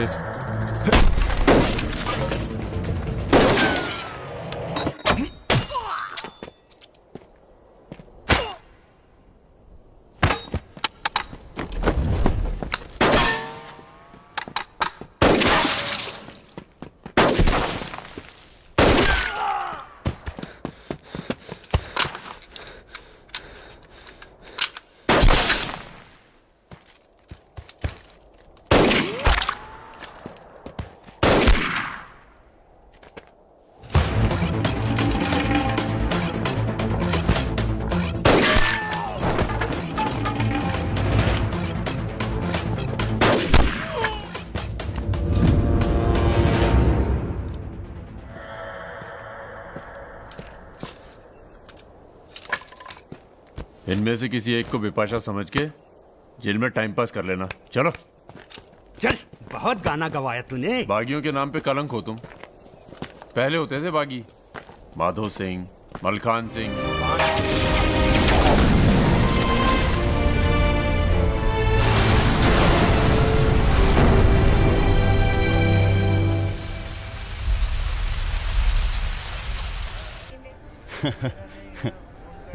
साले। इनमें से किसी एक को बिपाशा समझ के जेल में टाइम पास कर लेना। चलो चल, बहुत गाना गवाया तूने। बागियों के नाम पे कलंक हो तुम। पहले होते थे बागी, माधो सिंह, मलखान सिंह।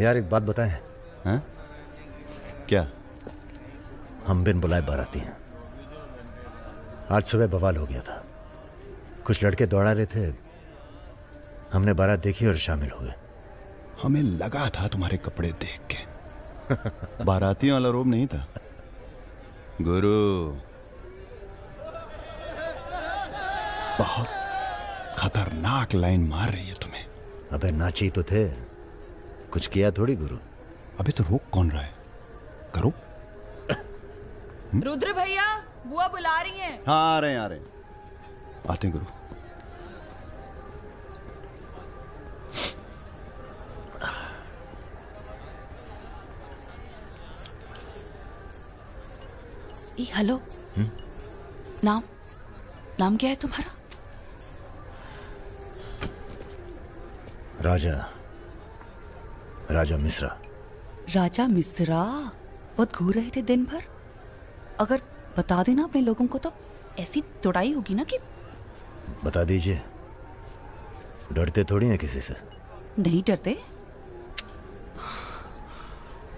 यार एक बात बताएं। हाँ? क्या? हम बिन बुलाए बाराती हैं। आज सुबह बवाल हो गया था। कुछ लड़के दौड़ा रहे थे, हमने बारात देखी और शामिल हुए। हमें लगा था तुम्हारे कपड़े देख के। बारातियों वाला रोब नहीं था गुरु। बहुत खतरनाक लाइन मार रही है तुम्हें। अबे नाची तो थे, कुछ किया थोड़ी गुरु। अबे तो रोक कौन रहा है? करो। रुद्र भैया, बुआ बुला रही हैं। हाँ आ रहे हैं आते हैं गुरु। हेलो। नाम क्या है तुम्हारा? राजा मिश्रा। राजा मिश्रा? बहुत घूर रहे थे दिन भर। अगर बता देना अपने लोगों को तो ऐसी तोड़ाई होगी ना कि। बता दीजिए, डरते थोड़ी हैं किसी से। नहीं डरते।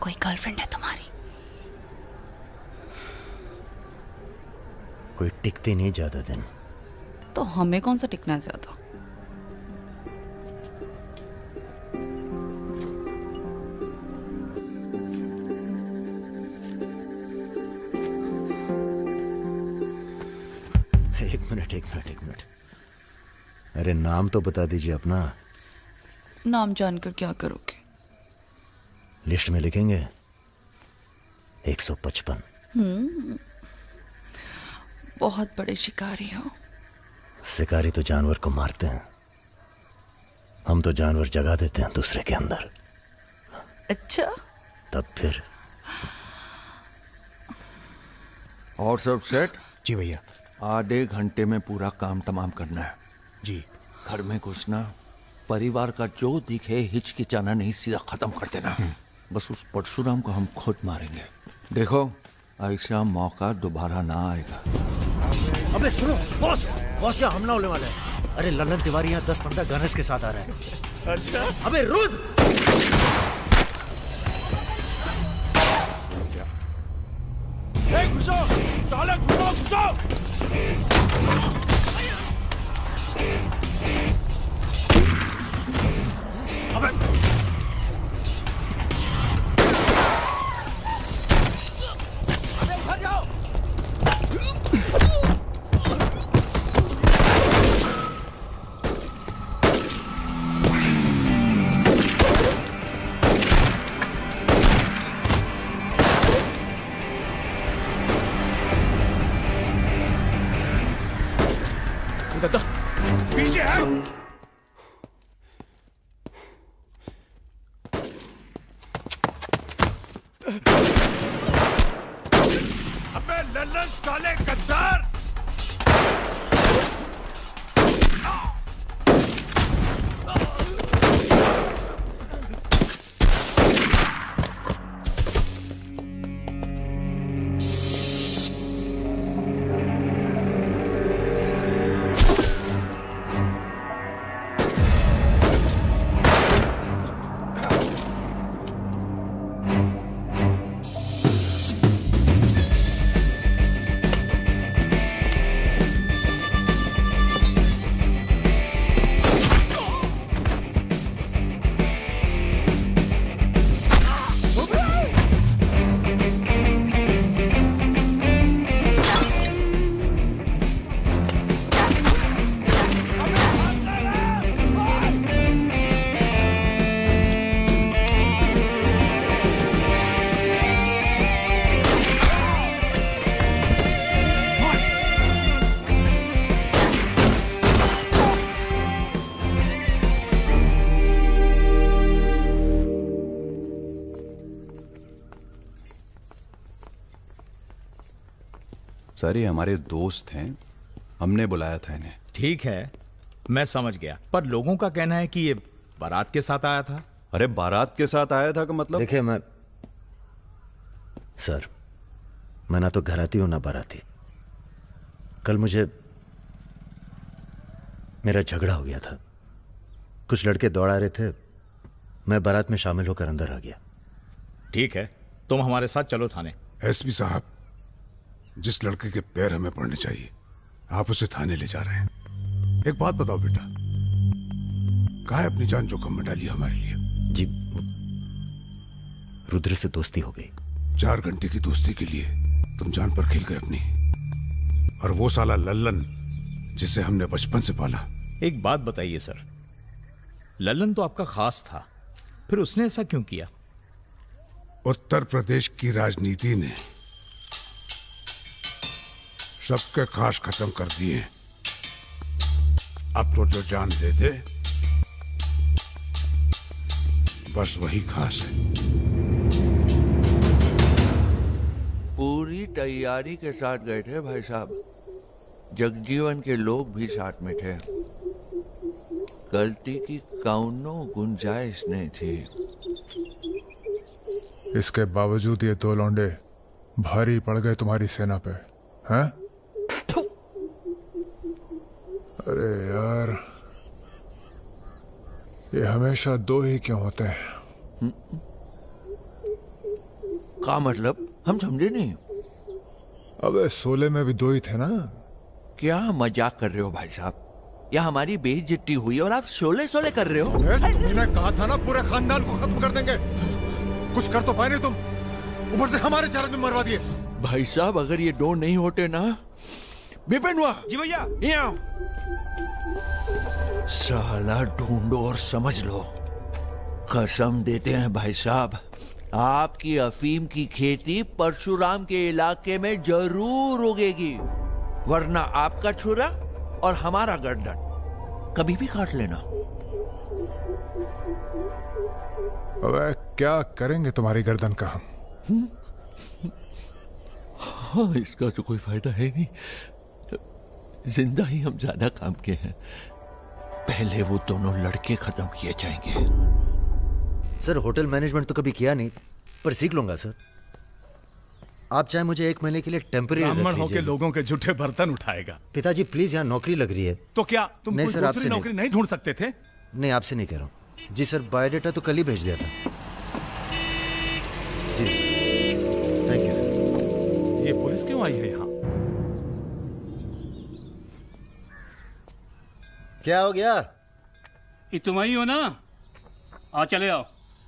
कोई गर्लफ्रेंड है तुम्हारी? कोई टिकती नहीं ज्यादा दिन। तो हमें कौन सा टिकना है ज्यादा? एक मिनट। अरे नाम तो बता दीजिए अपना। नाम जानकर क्या करोगे? लिस्ट में लिखेंगे 155। बहुत बड़े शिकारी हो। शिकारी तो जानवर को मारते हैं, हम तो जानवर जगा देते हैं दूसरे के अंदर। अच्छा, तब फिर। और सब सेट? जी भैया। आधे घंटे में पूरा काम तमाम करना है। जी। घर में घुसना, परिवार का जो दिखे हिचकिचाना नहीं, सीधा खत्म कर देना। बस उस परशुराम को हम खुद मारेंगे। देखो ऐसा मौका दोबारा ना आएगा। अबे सुनो बॉस, यहाँ हमला होने वाला है। अरे ललन तिवारी यहाँ 10-15 गनर्स के साथ आ रहा है। अच्छा। अबे रुद। घुसो, साले घुसो। पीछे है। अबे लल्लन साले गद्दार। सर ये हमारे दोस्त हैं, हमने बुलाया था इन्हें। ठीक है, मैं समझ गया, पर लोगों का कहना है कि ये बारात के साथ आया था। अरे बारात के साथ आया था का मतलब? देखिए सर, मैं ना तो घराती हूं ना बाराती। कल मुझे मेरा झगड़ा हो गया था, कुछ लड़के दौड़ा रहे थे, मैं बारात में शामिल होकर अंदर आ गया। ठीक है, तुम हमारे साथ चलो थाने। एसपी साहब, जिस लड़के के पैर हमें पड़ने चाहिए आप उसे थाने ले जा रहे हैं। एक बात बताओ बेटा, काहे अपनी जान जोखिम में डाली हमारे लिए? जी, रुद्र से दोस्ती हो गई। 4 घंटे की दोस्ती के लिए तुम जान पर खेल गए अपनी, और वो साला लल्लन जिसे हमने बचपन से पाला। एक बात बताइए सर, लल्लन तो आपका खास था, फिर उसने ऐसा क्यों किया? उत्तर प्रदेश की राजनीति ने सबके खास खत्म कर दिए। अब तो जो जान दे दे बस वही खास है। पूरी तैयारी के साथ गए थे भाई साहब, जगजीवन के लोग भी साथ में थे, गलती की कौनो गुंजाइश नहीं थी। इसके बावजूद ये 2 लौंडे भारी पड़ गए तुम्हारी सेना पे, हैं? अरे यार, ये हमेशा 2 ही क्यों होते हैं? का मतलब? हम समझे नहीं। अबे 16 में भी 2 ही थे ना? क्या मजाक कर रहे हो भाई साहब? या हमारी बेइज्जती हुई और आप 16 कर रहे हो? तुमने कहा था ना पूरे खानदान को खत्म कर देंगे। कुछ कर तो पाए नहीं तुम, ऊपर से हमारे 4 आदमी मरवा दिए। भाई साहब अगर ये 2 नहीं होते ना। विपिन हुआ जी भैया। यहाँ साला ढूंढो और समझ लो। कसम देते हैं भाई साहब, आपकी अफीम की खेती परशुराम के इलाके में जरूर उगेगी, वरना आपका छुरा और हमारा गर्दन कभी भी काट लेना। अबे क्या करेंगे तुम्हारी गर्दन का हम? हाँ, इसका तो कोई फायदा है नहीं, जिंदा ही हम ज्यादा काम के हैं। पहले वो दोनों लड़के खत्म किए जाएंगे। सर होटल मैनेजमेंट तो कभी किया नहीं, पर सीख लूंगा सर। आप चाहे मुझे 1 महीने के लिए टेम्पररी ब्राह्मण होके लोगों के झूठे बर्तन उठाएगा। पिताजी प्लीज, यहाँ नौकरी लग रही है। तो क्या तुम नहीं कोई सर, दूसरी आपसे नौकरी नहीं ढूंढ सकते थे? नहीं, आपसे नहीं कह रहा हूँ जी सर। बायोडेटा तो कल ही भेज दिया था जी। Thank you sir. ये पुलिस क्यों आई है यहाँ? क्या हो गया? ये तुम ही हो ना? आ चले आओ।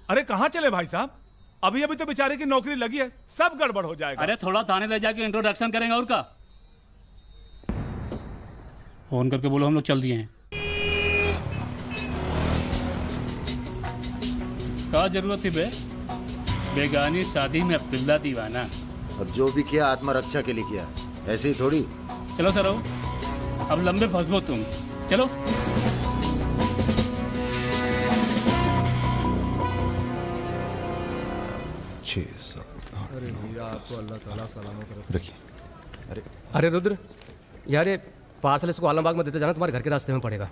अरे कहाँ चले भाई साहब? अभी अभी तो बेचारे की नौकरी लगी है, सब गड़बड़ हो जाएगा। अरे थोड़ा थाने ले जाके इंट्रोडक्शन करेंगे और का। फोन करके बोलो हम लोग चल दिए हैं। क्या जरूरत थी बे? बेगानी शादी में अब्दुल्ला दीवाना। अब जो भी किया आत्मरक्षा के लिए किया, ऐसे ही थोड़ी। चलो सर, अब लंबे फंसबो तुम। चलो। रखिए। अरे रुद्र यार, ये पार्सल इसको आलमबाग में देते जाना, तुम्हारे घर के रास्ते में पड़ेगा।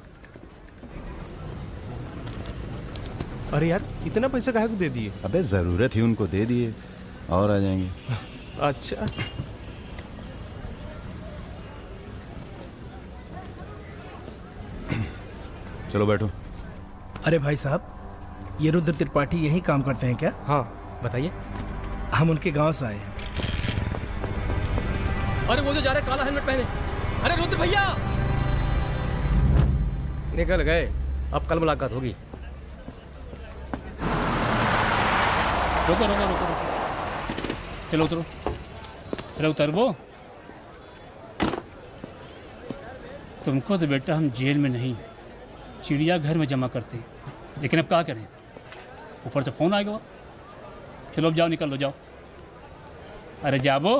अरे यार, इतना पैसा काहे को दे दिए? अबे जरूरत ही उनको दे दिए और आ जाएंगे। अच्छा, चलो बैठो। अरे भाई साहब, ये रुद्र त्रिपाठी यही काम करते हैं क्या? हाँ बताइए। हम उनके गांव से आए हैं। अरे वो जो जा रहे काला हेलमेट पहने, अरे रुद्र भैया निकल गए। अब कल मुलाकात होगी। रुको रुको रुको, चलो उतरो। अरे उतरबो। तुमको तो बेटा हम जेल में नहीं, चिड़ियाघर में जमा करते, लेकिन अब क्या करें, ऊपर से फोन आएगा। चलो अब जाओ, निकल लो, जाओ। अरे जाबो।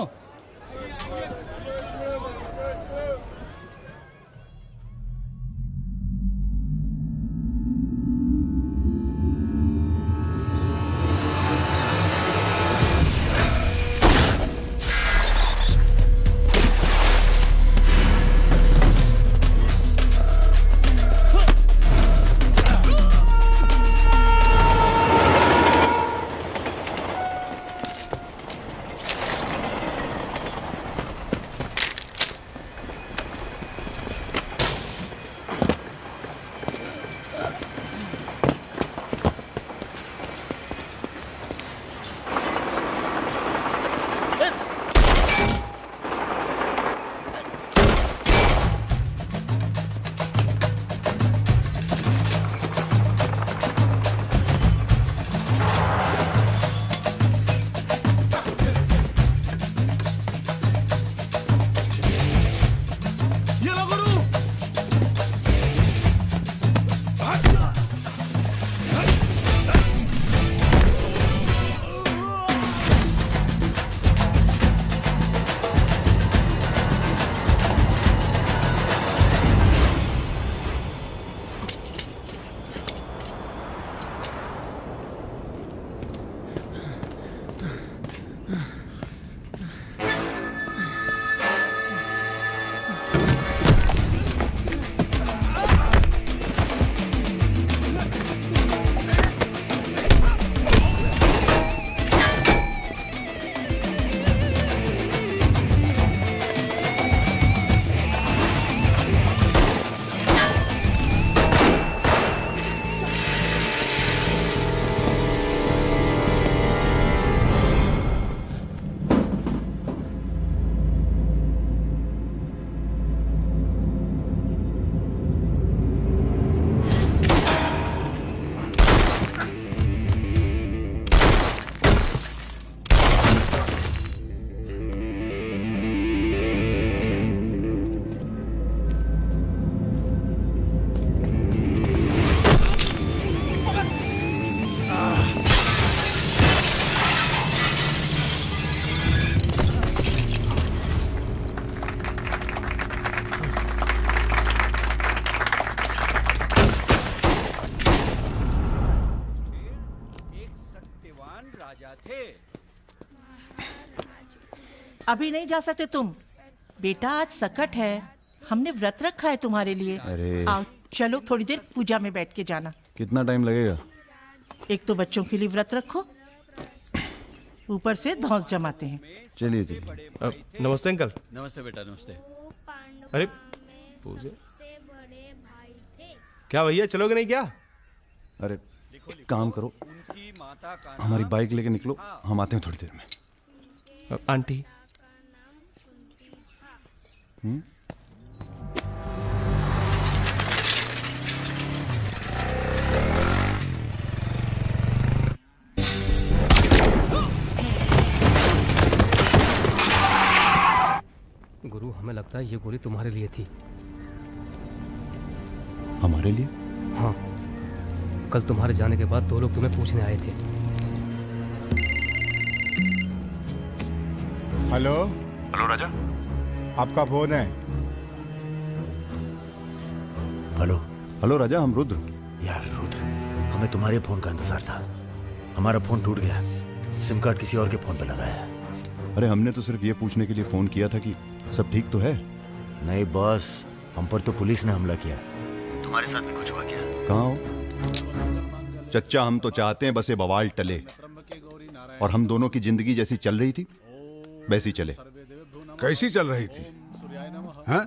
राजा थे। अभी नहीं जा सकते तुम बेटा, आज सकट है, हमने व्रत रखा है तुम्हारे लिए। अरे आओ चलो थोड़ी देर पूजा में बैठ के जाना। कितना टाइम लगेगा? एक तो बच्चों के लिए व्रत रखो, ऊपर से धौंस जमाते हैं। चलिए चलिए। नमस्ते अंकल। नमस्ते बेटा, नमस्ते। अरे पूजा, क्या भैया चलोगे नहीं क्या? अरे एक काम करो, हमारी बाइक लेके निकलो, हम आते हैं थोड़ी देर में। आंटी गुरु, हमें लगता है ये गोली तुम्हारे लिए थी। हमारे लिए? हाँ, कल तुम्हारे जाने के बाद 2 लोग तुम्हें पूछने आए थे। हेलो हेलो राजा, आपका फोन है। हेलो हेलो राजा, हम रुद्र। यार रुद्र, हमें तुम्हारे फोन का इंतजार था। हमारा फोन टूट गया, सिम कार्ड किसी और के फोन पे लगाया है। अरे हमने तो सिर्फ ये पूछने के लिए फोन किया था कि सब ठीक तो है। नहीं बॉस, हम पर तो पुलिस ने हमला किया। तुम्हारे साथ भी कुछ हुआ क्या? कहाँ हो चच्चा? हम तो चाहते हैं बस ये बवाल टले और हम दोनों की जिंदगी जैसी चल रही थी वैसी चले। कैसी चल रही थी? हैं?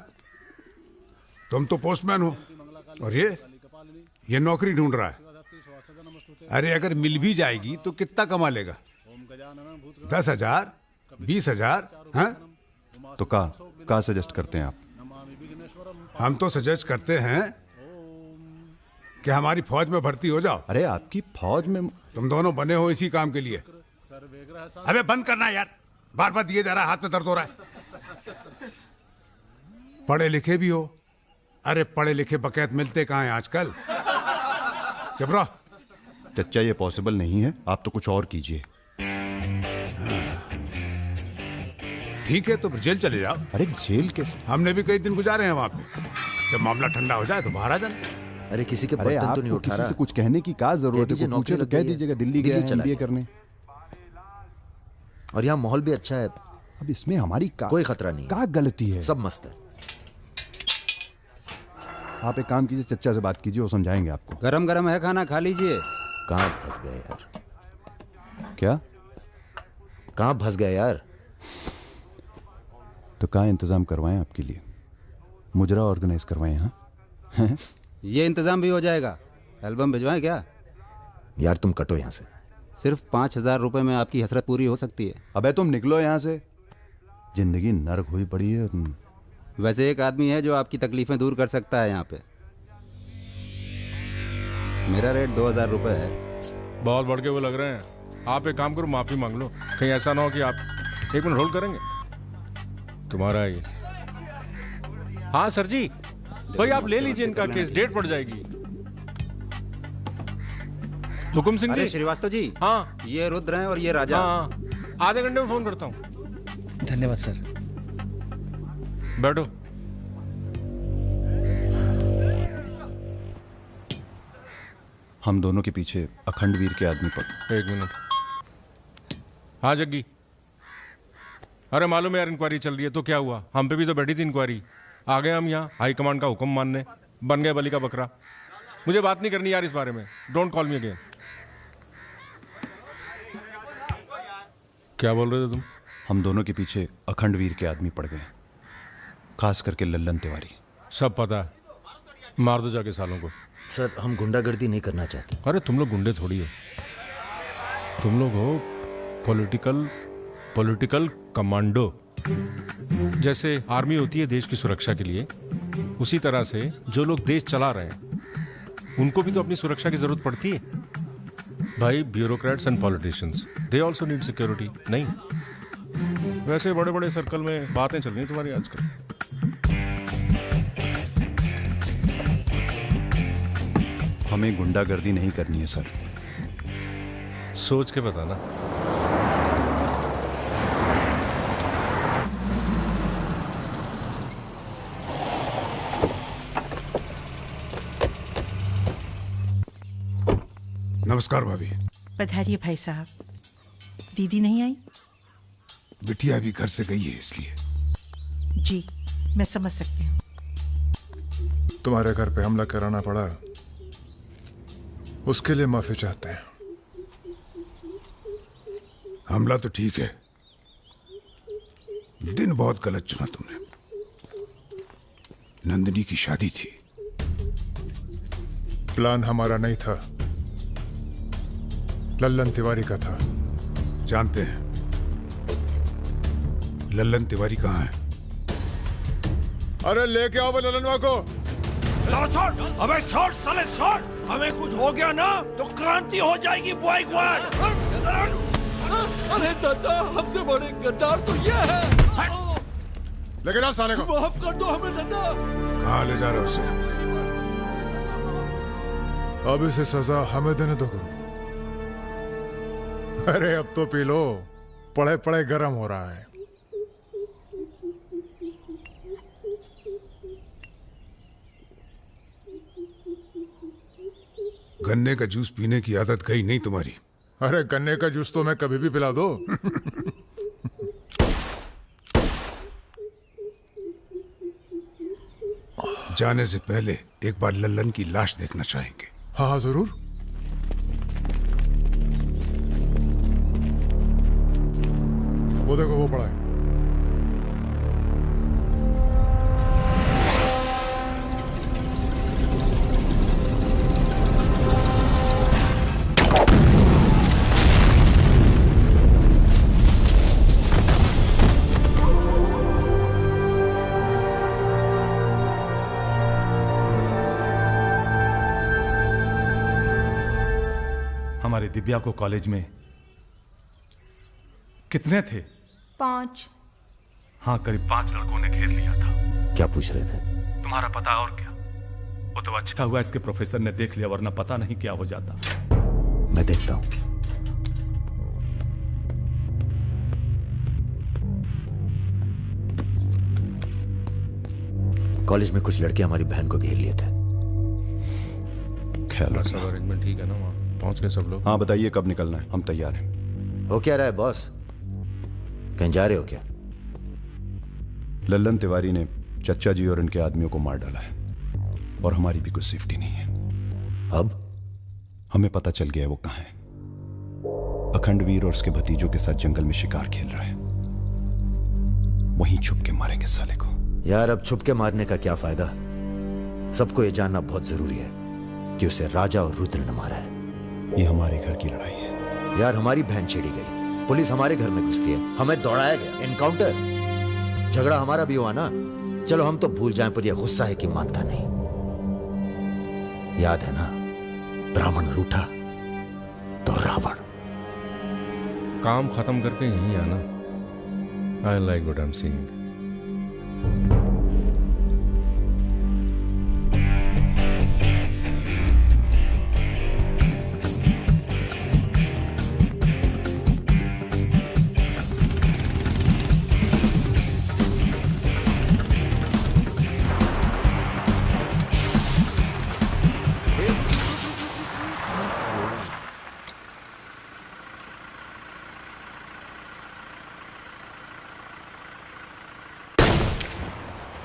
तुम तो पोस्टमैन हो और ये नौकरी ढूंढ रहा है। अरे अगर मिल भी जाएगी तो कितना कमा लेगा? 10,000 20,000? हैं? तो का सजेस्ट करते हैं आप? हम तो सजेस्ट करते हैं कि हमारी फौज में भर्ती हो जाओ। अरे आपकी फौज में? तुम दोनों बने हो इसी काम के लिए। अबे बंद करना यार, बार बार दिए जा रहा है, हाथ में दर्द हो रहा है। पढ़े लिखे भी हो? अरे पढ़े लिखे बकैत मिलते कहाँ हैं आजकल? चुप रहो। चच्चा ये पॉसिबल नहीं है, आप तो कुछ और कीजिए। ठीक है तो फिर जेल चले जाओ। अरे जेल कैसे? हमने भी कई दिन गुजारे हैं वहां पे। जब मामला ठंडा हो जाए तो बाहर आ जाना। अरे किसी के अरे बर्तन तो नहीं आपको उठा किसी रहा। से कुछ कहने की क्या जरूरत है? कोई पूछे तो कह दीजिएगा दिल्ली गया है MBA करने। और यहाँ माहौल भी अच्छा है। अब इसमें हमारी कोई खतरा नहीं, क्या गलती है? सब मस्त है। आप एक काम कीजिए, चच्चा से बात कीजिए, वो समझाएंगे आपको। गरम गरम है, खाना खा लीजिए। कहाँ फंस गए यार? क्या? कहाँ फंस गए यार? तो कहाँ इंतजाम करवाएं आपके लिए? मुजरा ऑर्गेनाइज करवाएं? हाँ ये इंतजाम भी हो जाएगा। एल्बम भिजवाएं क्या? यार तुम कटो यहाँ से। सिर्फ 5,000 रुपए में आपकी हसरत पूरी हो सकती है। अबे तुम निकलो यहाँ से, जिंदगी नर्क हुई पड़ी है। वैसे एक आदमी है जो आपकी तकलीफें दूर कर सकता है यहाँ पे। मेरा रेट 2,000 रुपए है। बहुत बढ़ के वो लग रहे हैं। आप एक काम करो, माफी मांग लो, कहीं ऐसा ना हो कि आप 1 मिनट होल्ड करेंगे। तुम्हारा ये। हाँ सर जी, भाई आप ले लीजिए इनका केस, डेट पड़ जाएगी। हुकुम सिंह जी। श्रीवास्तव जी। हाँ ये रुद्र हैं और ये राजा। हाँ, आधे घंटे में फोन करता हूँ। धन्यवाद सर। बैठो। हम दोनों के पीछे अखंड वीर के आदमी पर। 1 मिनट। हाँ जग्गी, अरे मालूम है यार इंक्वायरी चल रही है, तो क्या हुआ? हम पे भी तो बैठी थी इंक्वायरी। आ गए हम यहाँ हाई कमांड का हुक्म मानने, बन गए बलि का बकरा। मुझे बात नहीं करनी यार इस बारे में। Don't call me again. क्या बोल रहे थे तुम? हम दोनों के पीछे अखंड वीर के आदमी पड़ गए, खास करके लल्लन तिवारी। सब पता है, मार दो जाके सालों को। सर हम गुंडागर्दी नहीं करना चाहते। अरे तुम लोग गुंडे थोड़ी हो, तुम लोग हो पॉलिटिकल कमांडो। जैसे आर्मी होती है देश की सुरक्षा के लिए, उसी तरह से जो लोग देश चला रहे हैं उनको भी तो अपनी सुरक्षा की जरूरत पड़ती है भाई। Bureaucrats and politicians, they also need security. नहीं, वैसे बड़े बड़े सर्कल में बातें चल रही तुम्हारी आजकल। हमें गुंडागर्दी नहीं करनी है सर। सोच के बताना। नमस्कार भाभी। पधारिए भाई साहब। दीदी नहीं आई? बिटिया अभी घर से गई है इसलिए। जी मैं समझ सकती हूँ। तुम्हारे घर पे हमला कराना पड़ा, उसके लिए माफी चाहते हैं। हमला तो ठीक है, दिन बहुत गलत चुना तुमने। नंदिनी की शादी थी। प्लान हमारा नहीं था, लल्लन तिवारी का था। जानते हैं। लल्लन तिवारी कहाँ है? अरे लेके आओ लल्लनवा को। छोड़, अबे छोड़ साले छोड़। हमें कुछ हो गया ना तो क्रांति हो जाएगी बॉय स्क्वाड। अरे दादा, हमसे बड़े गद्दार तो ये है। लेकिन आ साले को। माफ कर दो हमें दादा। कहाँ ले जा रहे हो उसे? अब इसे सजा हमें देने दो गुरु। अरे अब तो पी लो, पड़े पड़े गर्म हो रहा है। गन्ने का जूस पीने की आदत गई नहीं तुम्हारी। अरे गन्ने का जूस तो मैं कभी भी पिला दो। जाने से पहले एक बार लल्लन की लाश देखना चाहेंगे। हाँ जरूर। वो देखो वो पड़ा है। हमारे दिव्या को कॉलेज में कितने थे? 5। हाँ, करीब 5 लड़कों ने घेर लिया था। क्या पूछ रहे थे? तुम्हारा पता और क्या? वो तो अच्छा हुआ इसके प्रोफेसर ने देख लिया, वरना पता नहीं क्या हो जाता। मैं देखता हूं। कॉलेज में कुछ लड़के हमारी बहन को घेर लिए थे। ख्याल सब अरेंजमेंट ठीक है ना? वहाँ पहुंच गए सब लोग? हाँ बताइए कब निकलना है, हम तैयार हैं। हो क्या रहा है बॉस? कहीं जा रहे हो क्या? लल्लन तिवारी ने चच्चा जी और इनके आदमियों को मार डाला है और हमारी भी कुछ सेफ्टी नहीं है। अब हमें पता चल गया है वो कहाँ है। अखंडवीर और उसके भतीजों के साथ जंगल में शिकार खेल रहा है। वहीं छुप के मारेंगे साले को। यार अब छुप के मारने का क्या फायदा? सबको ये जानना बहुत जरूरी है कि उसे राजा और रुद्र ने मारा है। ये हमारे घर की लड़ाई है। यार हमारी बहन छेड़ी गई, पुलिस हमारे घर में घुसती है, हमें दौड़ाया गया, एनकाउंटर, झगड़ा हमारा भी हुआ ना। चलो हम तो भूल जाएं, पर यह गुस्सा है कि मानता नहीं। याद है ना, ब्राह्मण रूठा तो रावण। काम खत्म करके यहीं आना। I like what I am seeing.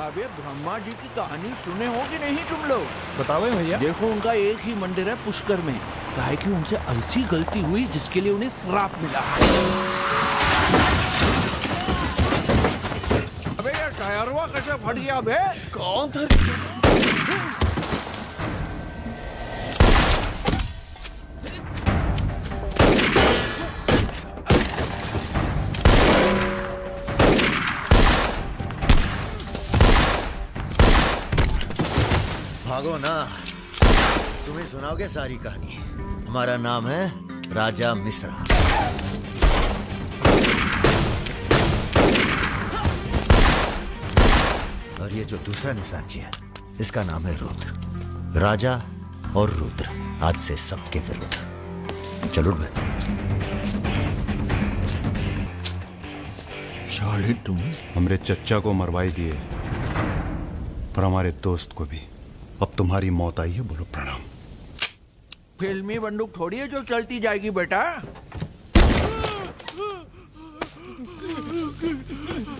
अबे ब्रह्मा जी की कहानी सुने हो कि नहीं तुम लोग? बताओ भैया। देखो उनका एक ही मंदिर है पुष्कर में। काहे कि उनसे ऐसी गलती हुई जिसके लिए उन्हें श्राप मिला। अबे यार टायरवा कैसे फट गया बे? कौन था? भागो ना, तुम्हें सुनाओगे सारी कहानी। हमारा नाम है राजा मिश्रा। और ये जो दूसरा निशानची है, इसका नाम है रुद्र। राजा और रुद्र आज से सबके विरुद्ध। चलो बे। शायद तुम हमरे चच्चा को मरवाई दिए और हमारे दोस्त को भी। अब तुम्हारी मौत आई है, बोलो प्रणाम। फिल्मी बंदूक थोड़ी है जो चलती जाएगी बेटा।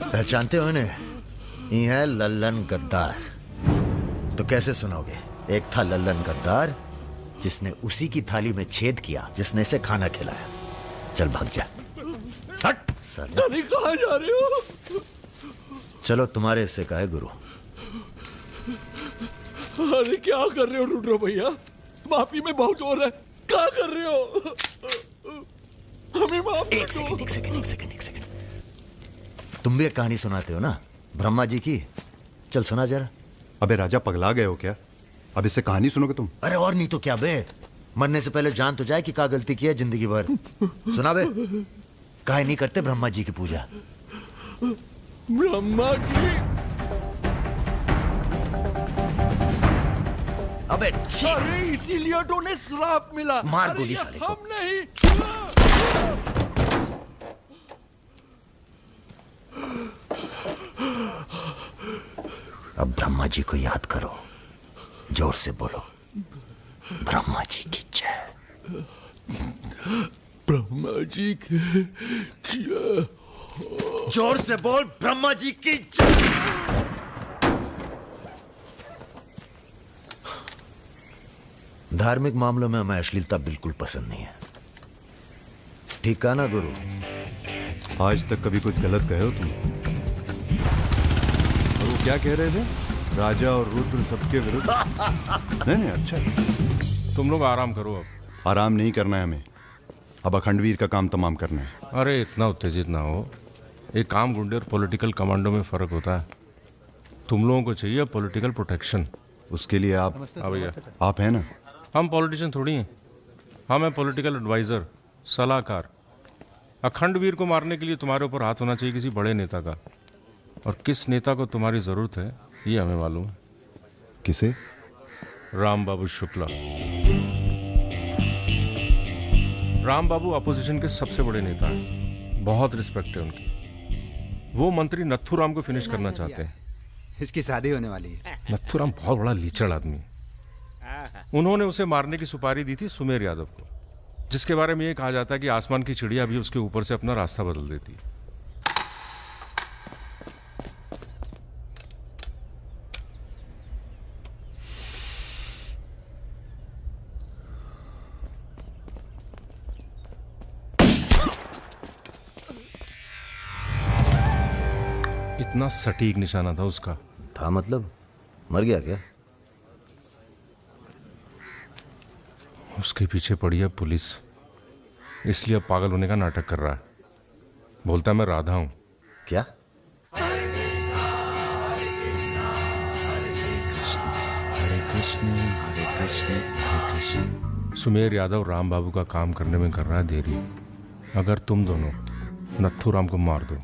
पहचानते हो इन्हें? ये है लल्लन गद्दार। तो कैसे सुनोगे? एक था लल्लन गद्दार जिसने उसी की थाली में छेद किया जिसने इसे खाना खिलाया। चल भाग जा। हट सर। कहाँ जा रहे हो? चलो तुम्हारे हिस्से का है गुरु। अरे क्या कर रहे हो रुद्र भैया? माफी में बहुत जोर है। क्या कर रहे हो? हमें माफ कर दो। एक सेकंड। तुम भी एक कहानी सुनाते हो ना ब्रह्मा जी की? चल सुना जरा। अबे राजा पगला गए हो क्या? अब इससे कहानी सुनोगे तुम? अरे और नहीं तो क्या बे, मरने से पहले जान तो जाए कि क्या गलती की है जिंदगी भर। सुना बे। काहे नहीं करते ब्रह्मा जी की पूजा? ब्रह्मा की? अबे अरे इसीलिए तो उन्हें श्राप मिला। मार गोली साले को। हम नहीं। अब ब्रह्मा जी को याद करो, जोर से बोलो, ब्रह्मा जी की जय। ब्रह्मा जी की जय। जोर से बोल, ब्रह्मा जी की जय। धार्मिक मामलों में हमें अश्लीलता बिल्कुल पसंद नहीं है। ठीक कहा ना गुरु? आज तक कभी कुछ गलत कहे हो तुम? और वो क्या कह रहे थे? राजा और रुद्र सबके विरुद्ध। नहीं अच्छा। तुम लोग आराम करो। अब आराम नहीं करना है हमें, अब अखंडवीर का काम तमाम करना है। अरे इतना उत्तेजित ना हो। एक काम गुंडे और पॉलिटिकल कमांडो में फर्क होता है। तुम लोगों को चाहिए पॉलिटिकल प्रोटेक्शन। उसके लिए आप भैया आप हैं ना? हम पॉलिटिशियन थोड़ी हैं, हम हैं पॉलिटिकल एडवाइजर, सलाहकार। अखंडवीर को मारने के लिए तुम्हारे ऊपर हाथ होना चाहिए किसी बड़े नेता का, और किस नेता को तुम्हारी जरूरत है ये हमें मालूम है। किसे? राम बाबू शुक्ला। राम बाबू अपोजिशन के सबसे बड़े नेता हैं, बहुत रिस्पेक्ट है उनकी। वो मंत्री नथुराम को फिनिश करना चाहते हैं। इसकी शादी होने वाली है। नथुराम बहुत बड़ा लीचड़ आदमी। उन्होंने उसे मारने की सुपारी दी थी सुमेर यादव को, जिसके बारे में ये कहा जाता है कि आसमान की चिड़िया भी उसके ऊपर से अपना रास्ता बदल देती है। इतना सटीक निशाना था उसका। था मतलब? मर गया क्या? उसके पीछे पड़ी है पुलिस, इसलिए अब पागल होने का नाटक कर रहा है। बोलता है मैं राधा हूं। क्या? सुमेर यादव राम बाबू का काम करने में कर रहा है देरी। अगर तुम दोनों नथुराम को मार दो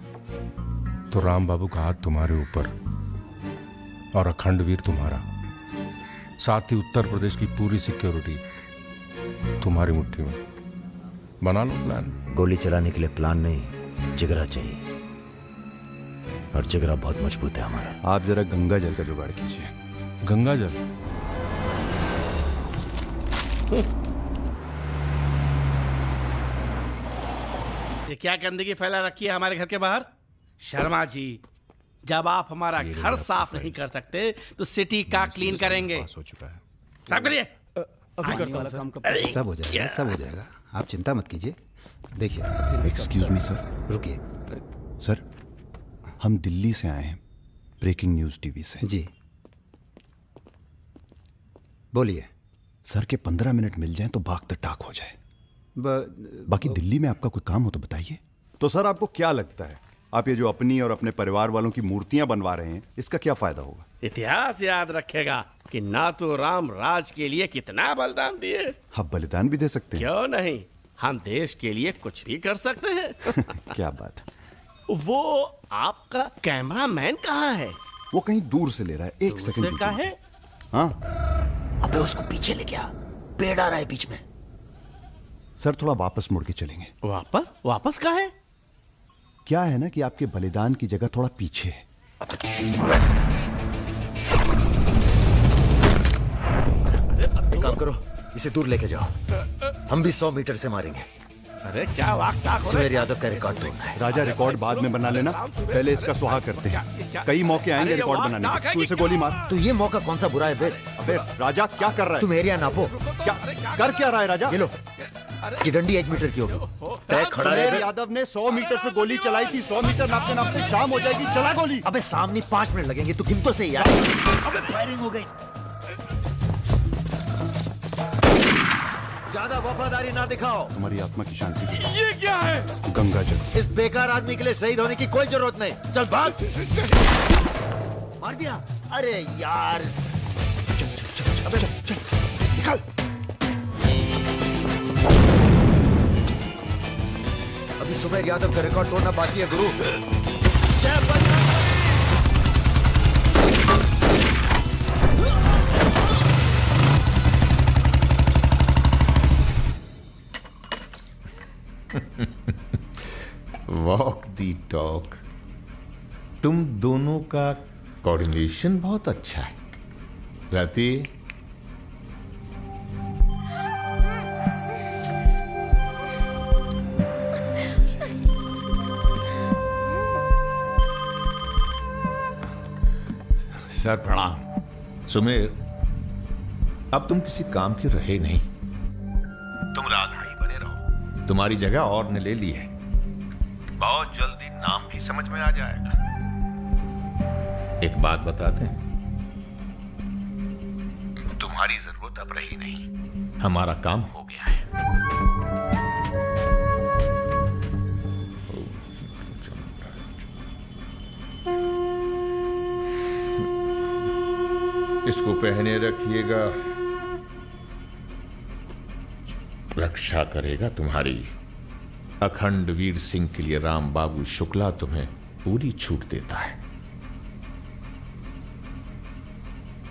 तो राम बाबू का हाथ तुम्हारे ऊपर और अखंडवीर तुम्हारा, साथ ही उत्तर प्रदेश की पूरी सिक्योरिटी तुम्हारी मुट्ठी में। बना लो प्लान। गोली चलाने के लिए प्लान नहीं, जिगरा चाहिए, और जिगरा बहुत मजबूत है हमारा। आप जरा गंगा जल का जुगाड़ कीजिए। गंगा जल? ये क्या गंदगी फैला रखी है हमारे घर के बाहर? शर्मा जी, जब आप हमारा घर साफ नहीं कर सकते तो सिटी का क्लीन करेंगे। हो चुका है। साफ करिए। सब हो जाएगा, सब हो जाएगा, आप चिंता मत कीजिए। देखिए। Excuse me sir. रुकिए सर, हम दिल्ली से आए हैं, ब्रेकिंग न्यूज टीवी से। जी बोलिए। सर के 15 मिनट मिल जाएं तो बाग द टाक हो जाए। बाकी दिल्ली में आपका कोई काम हो तो बताइए। तो सर आपको क्या लगता है, आप ये जो अपनी और अपने परिवार वालों की मूर्तियां बनवा रहे हैं, इसका क्या फायदा होगा? इतिहास याद रखेगा कि नाथुराम राज के लिए कितना बलिदान दिए। आप बलिदान भी दे सकते हैं। क्यों नहीं, हम देश के लिए कुछ भी कर सकते हैं। क्या बात है। वो आपका कैमरामैन कहाँ है? वो कहीं दूर से ले रहा है, एक सेकंड का है। हाँ। अबे उसको पीछे ले गया, पेड़ आ रहा है बीच में। सर थोड़ा वापस मुड़ के चलेंगे। वापस? वापस का है? क्या है ना कि आपके बलिदान की जगह थोड़ा पीछे है। एक काम करो, इसे दूर लेके जाओ। हम भी 100 मीटर से मारेंगे। अरे क्या वाक सुमेर यादव का रिकॉर्ड तोड़ना है। राजा रिकॉर्ड बाद में बना लेना, पहले इसका सुहाग करते हैं। कई मौके आएंगे रिकॉर्ड बनाने के। तू इसे गोली मार। तो ये मौका कौन सा बुरा है बे? अबे राजा क्या कर रहा है? तुम एरिया नापो। क्या कर क्या रहा है राजा? ये लो, ये डंडी 1 मीटर की होगी। तय खड़ा सुमेर यादव ने 100 मीटर से गोली चलाई थी। 100 मीटर नापते नापते शाम हो जाएगी। चला गोली। अबे सामने 5 मिनट लगेंगे। तू गिनतो से यार। अबे फायरिंग हो गई। ज्यादा वफादारी ना दिखाओ। तुम्हारी आत्मा की शांति के लिए। ये क्या है? गंगा जल। इस बेकार आदमी के लिए शहीद होने की कोई जरूरत नहीं। चल भाग। मार दिया। अरे यार चल। अबे निकल। अभी सुमेर यादव का रिकॉर्ड तोड़ना बाकी है गुरु। जय बजरंग। वॉक दी टॉक। तुम दोनों का कोऑर्डिनेशन बहुत अच्छा है। रति, सर प्रणाम। सुमेर, अब तुम किसी काम के रहे नहीं। तुम राधा ही बने रहो। तुम्हारी जगह और ने ले ली है। बहुत जल्दी नाम भी समझ में आ जाएगा। एक बात बताते हैं, तुम्हारी जरूरत अब रही नहीं। हमारा काम हो गया है। इसको पहने रखिएगा। रक्षा करेगा तुम्हारी। अखंड वीर सिंह के लिए राम बाबू शुक्ला तुम्हें पूरी छूट देता है।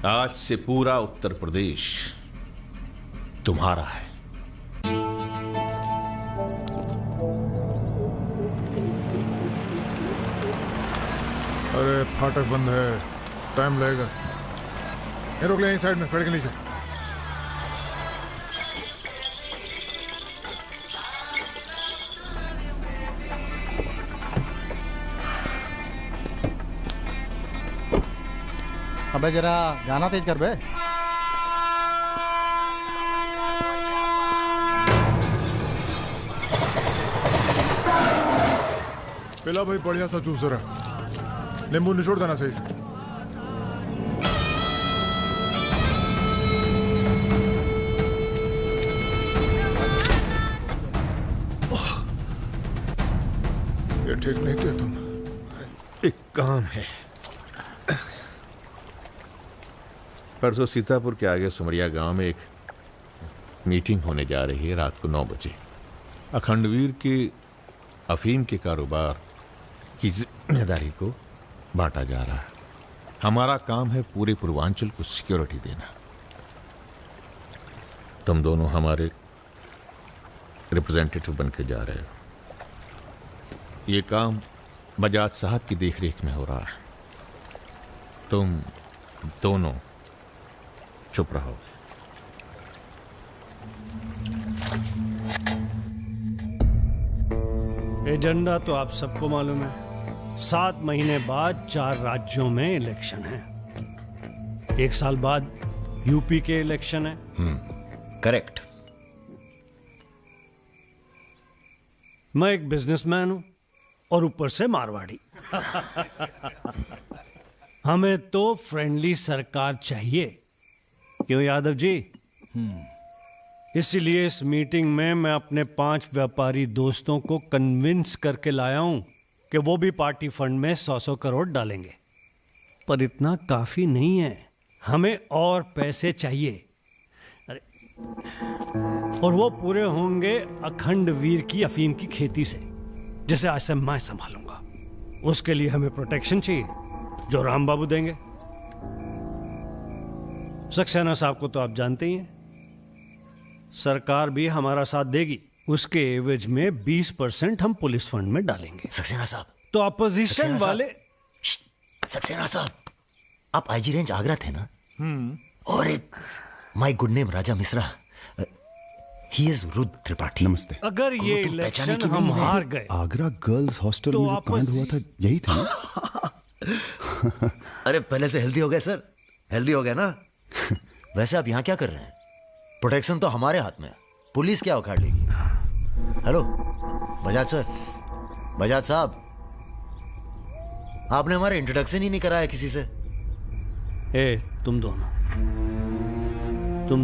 आज से पूरा उत्तर प्रदेश तुम्हारा है। अरे फाटक बंद है, टाइम लगेगा। ये रोक ले यहीं साइड में, पेड़ के नीचे। अबे जरा गाना तेज कर बे। पिला भाई बढ़िया सा जूस रहा। नींबू निचोड़ देना सही से। ये ठीक नहीं किया तुम। एक काम है। परसों सीतापुर के आगे सुमरिया गांव में एक मीटिंग होने जा रही है रात को 9 बजे। अखंडवीर के अफीम के कारोबार की जिम्मेदारी को बांटा जा रहा है। हमारा काम है पूरे पूर्वांचल को सिक्योरिटी देना। तुम दोनों हमारे रिप्रेजेंटेटिव बनकर जा रहे हो। ये काम बजाज साहब की देखरेख में हो रहा है। तुम दोनों चुप रहो। एजेंडा तो आप सबको मालूम है। 7 महीने बाद 4 राज्यों में इलेक्शन है। 1 साल बाद यूपी के इलेक्शन है। करेक्ट। मैं एक बिजनेसमैन हूं और ऊपर से मारवाड़ी। हमें तो फ्रेंडली सरकार चाहिए। क्यों यादव जी? इसीलिए इस मीटिंग में मैं अपने 5 व्यापारी दोस्तों को कन्विंस करके लाया हूं कि वो भी पार्टी फंड में 100-100 करोड़ डालेंगे। पर इतना काफी नहीं है, हमें और पैसे चाहिए। अरे, और वो पूरे होंगे अखंड वीर की अफीम की खेती से, जिसे आज से मैं संभालूंगा। उसके लिए हमें प्रोटेक्शन चाहिए, जो राम बाबू देंगे। सक्सेना साहब को तो आप जानते ही हैं। सरकार भी हमारा साथ देगी। उसके एवज में 20% हम पुलिस फंड में डालेंगे। सक्सेना साहब तो अपोजिशन वाले। सक्सेना साहब, आप आईजी रेंज आगरा थे ना? और my good name Raja Mishra. He is Rudra Tripathi. नमस्ते। अगर ये इलेक्शन हम हार गए, आगरा गर्ल्स हॉस्टल तो में जो कांड हुआ था यही था ना? अरे पहले से हेल्दी हो गए सर, हेल्दी हो गए ना। वैसे आप यहाँ क्या कर रहे हैं? प्रोटेक्शन तो हमारे हाथ में है, पुलिस क्या उखाड़ लेगी। हेलो बजाज सर, बजाज साहब, आपने हमारा इंट्रोडक्शन ही नहीं कराया किसी से। ए तुम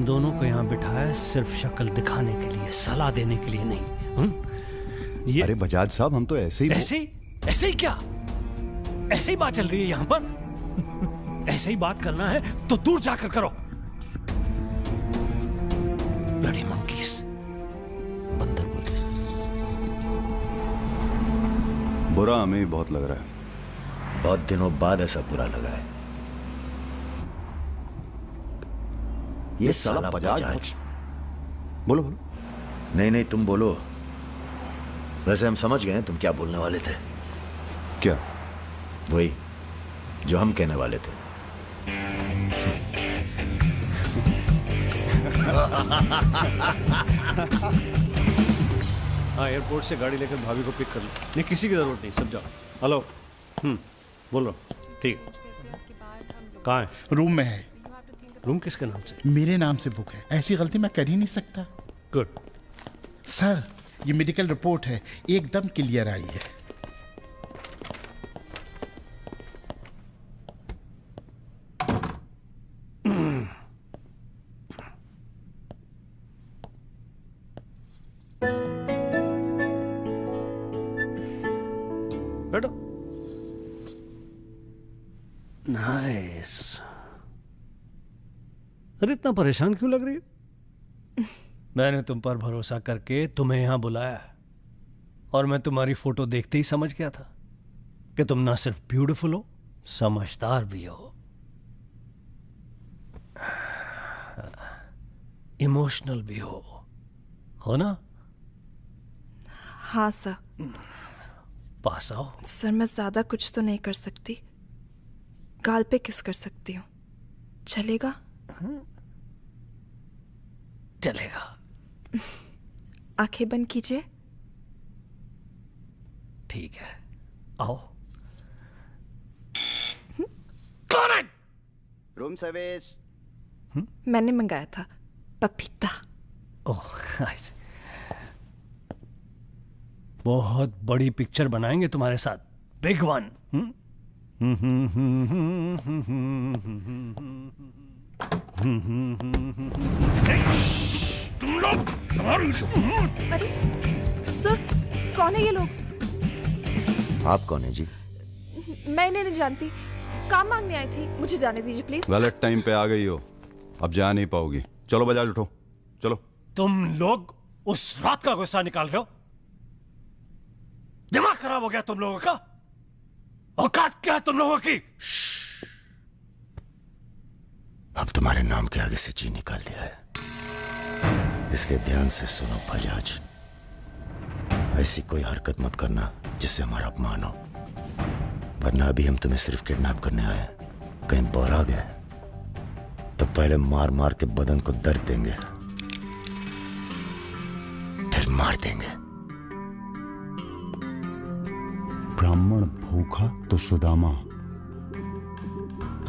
दोनों को यहाँ बिठाया सिर्फ शक्ल दिखाने के लिए, सलाह देने के लिए नहीं। ये अरे बजाज साहब, हम तो ऐसे ही ऐसे ही क्या? ऐसे ही बात चल रही है यहाँ पर। ऐसे ही बात करना है तो दूर जाकर करो। ब्लडी मंकीज, बंदर बोलते। बुरा हमें भी बहुत लग रहा है। बहुत दिनों बाद ऐसा बुरा लगा है। ये साला बजाज। बोलो। नहीं तुम बोलो। वैसे हम समझ गए तुम क्या बोलने वाले थे। क्या? वही जो हम कहने वाले थे। हाँ, एयरपोर्ट से गाड़ी लेकर भाभी को पिक कर लो। नहीं, किसी की जरूरत नहीं, सब जाओ। हेलो, बोलो। ठीक है। कहाँ है? रूम में है। रूम किसके नाम से? मेरे नाम से बुक है, ऐसी गलती मैं कर ही नहीं सकता। गुड। सर, ये मेडिकल रिपोर्ट है, एकदम क्लियर आई है। बैठो। नाइस। अरे इतना परेशान क्यों लग रही हो? मैंने तुम पर भरोसा करके तुम्हें यहां बुलाया और मैं तुम्हारी फोटो देखते ही समझ गया था कि तुम ना सिर्फ ब्यूटीफुल हो, समझदार भी हो, इमोशनल भी हो ना? हाँ सर। पास आओ। सर, मैं ज्यादा कुछ तो नहीं कर सकती, गाल पे किस कर सकती हूँ, चलेगा? चलेगा। आंखें बंद कीजिए। ठीक है, आओ। कौन है? Room service. मैंने मंगाया था, पपीता। ओह, ऐसे। बहुत बड़ी पिक्चर बनाएंगे तुम्हारे साथ, बिग वन। तुम लोग अरे सर, कौन है ये लोग? आप कौन है जी? मैं इन्हें नहीं जानती, काम मांगने आई थी, मुझे जाने दीजिए प्लीज। गलत टाइम पे आ गई हो, अब जा नहीं पाओगी। चलो बजाज, उठो चलो। तुम लोग उस रात का गुस्सा निकाल रहे हो? दिमाग खराब हो गया तुम लोगों का? औकात क्या है तुम लोगों की? अब तुम्हारे नाम के आगे से जी निकाल दिया है, इसलिए ध्यान से सुनो बजाज। ऐसी कोई हरकत मत करना जिससे हमारा अपमान हो, वरना अभी हम तुम्हें सिर्फ किडनैप करने आए हैं। कहीं बौरा गए तो पहले मार मार के बदन को दर्द देंगे, फिर मार देंगे। ब्राह्मण भूखा तो सुदामा,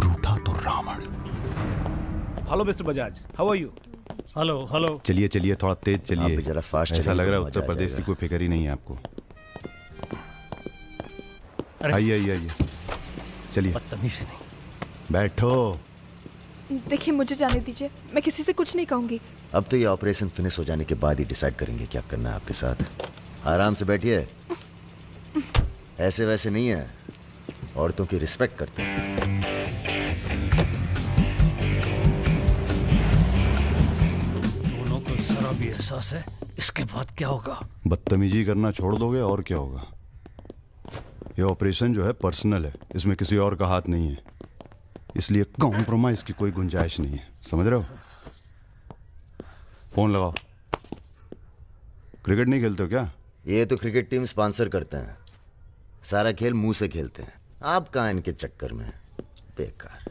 रूठा तो Ravan. Hello mister Bajaj, how are you? Hello. चलिए चलिए, थोड़ा तेज चलिए। जरा फास्ट ऐसा चलिए लग रहा है तो उत्तर मजा आ प्रदेश की जाएगा। कोई फिक्र ही नहीं है आपको। आइए। चलिए। बदतमीजी नहीं। बैठो। देखिए, मुझे जाने दीजिए, मैं किसी से कुछ नहीं कहूंगी। अब तो ये ऑपरेशन फिनिश हो जाने के बाद ही डिसाइड करेंगे क्या करना है आपके साथ। आराम से बैठिए, ऐसे वैसे नहीं है, औरतों की रिस्पेक्ट करते हैं। दोनों को जरा भी एहसास है इसके बाद क्या होगा? बदतमीजी करना छोड़ दोगे और क्या होगा? ये ऑपरेशन जो है पर्सनल है, इसमें किसी और का हाथ नहीं है, इसलिए कॉम्प्रोमाइज की कोई गुंजाइश नहीं है। समझ रहे हो? फोन लगाओ। क्रिकेट नहीं खेलते हो क्या? ये तो क्रिकेट टीम स्पॉन्सर करते हैं, सारा खेल मुंह से खेलते हैं। आप कहाँ इनके चक्कर में? बेकार।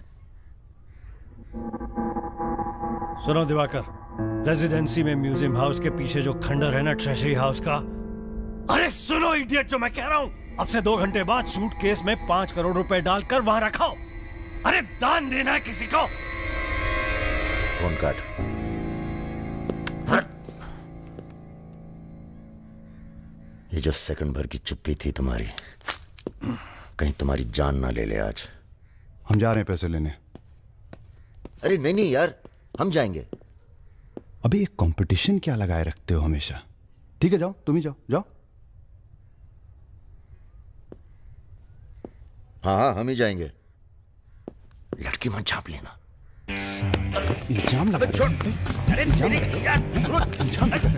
सुनो दिवाकर, रेजिडेंसी में म्यूजियम हाउस के पीछे जो खंडर है ना ट्रेजरी हाउस का। अरे सुनो इडियट, जो मैं कह रहा हूं, अब से 2 घंटे बाद सूटकेस में 5 करोड़ रुपए डालकर वहां रखो। अरे दान देना है किसी को। फोन काट। ये जो सेकंड भर की चुप्पी थी तुम्हारी, कहीं तुम्हारी जान ना ले ले आज। हम जा रहे हैं पैसे लेने। अरे नहीं नहीं यार, हम जाएंगे। अभी एक कंपटीशन क्या लगाए रखते हो हमेशा। ठीक है, जाओ, तुम ही जाओ जाओ। हाँ हाँ, हम ही जाएंगे। लड़की मत छाप लेना। इल्जाम लगा। छोड़। अरे इल्जाम लगा।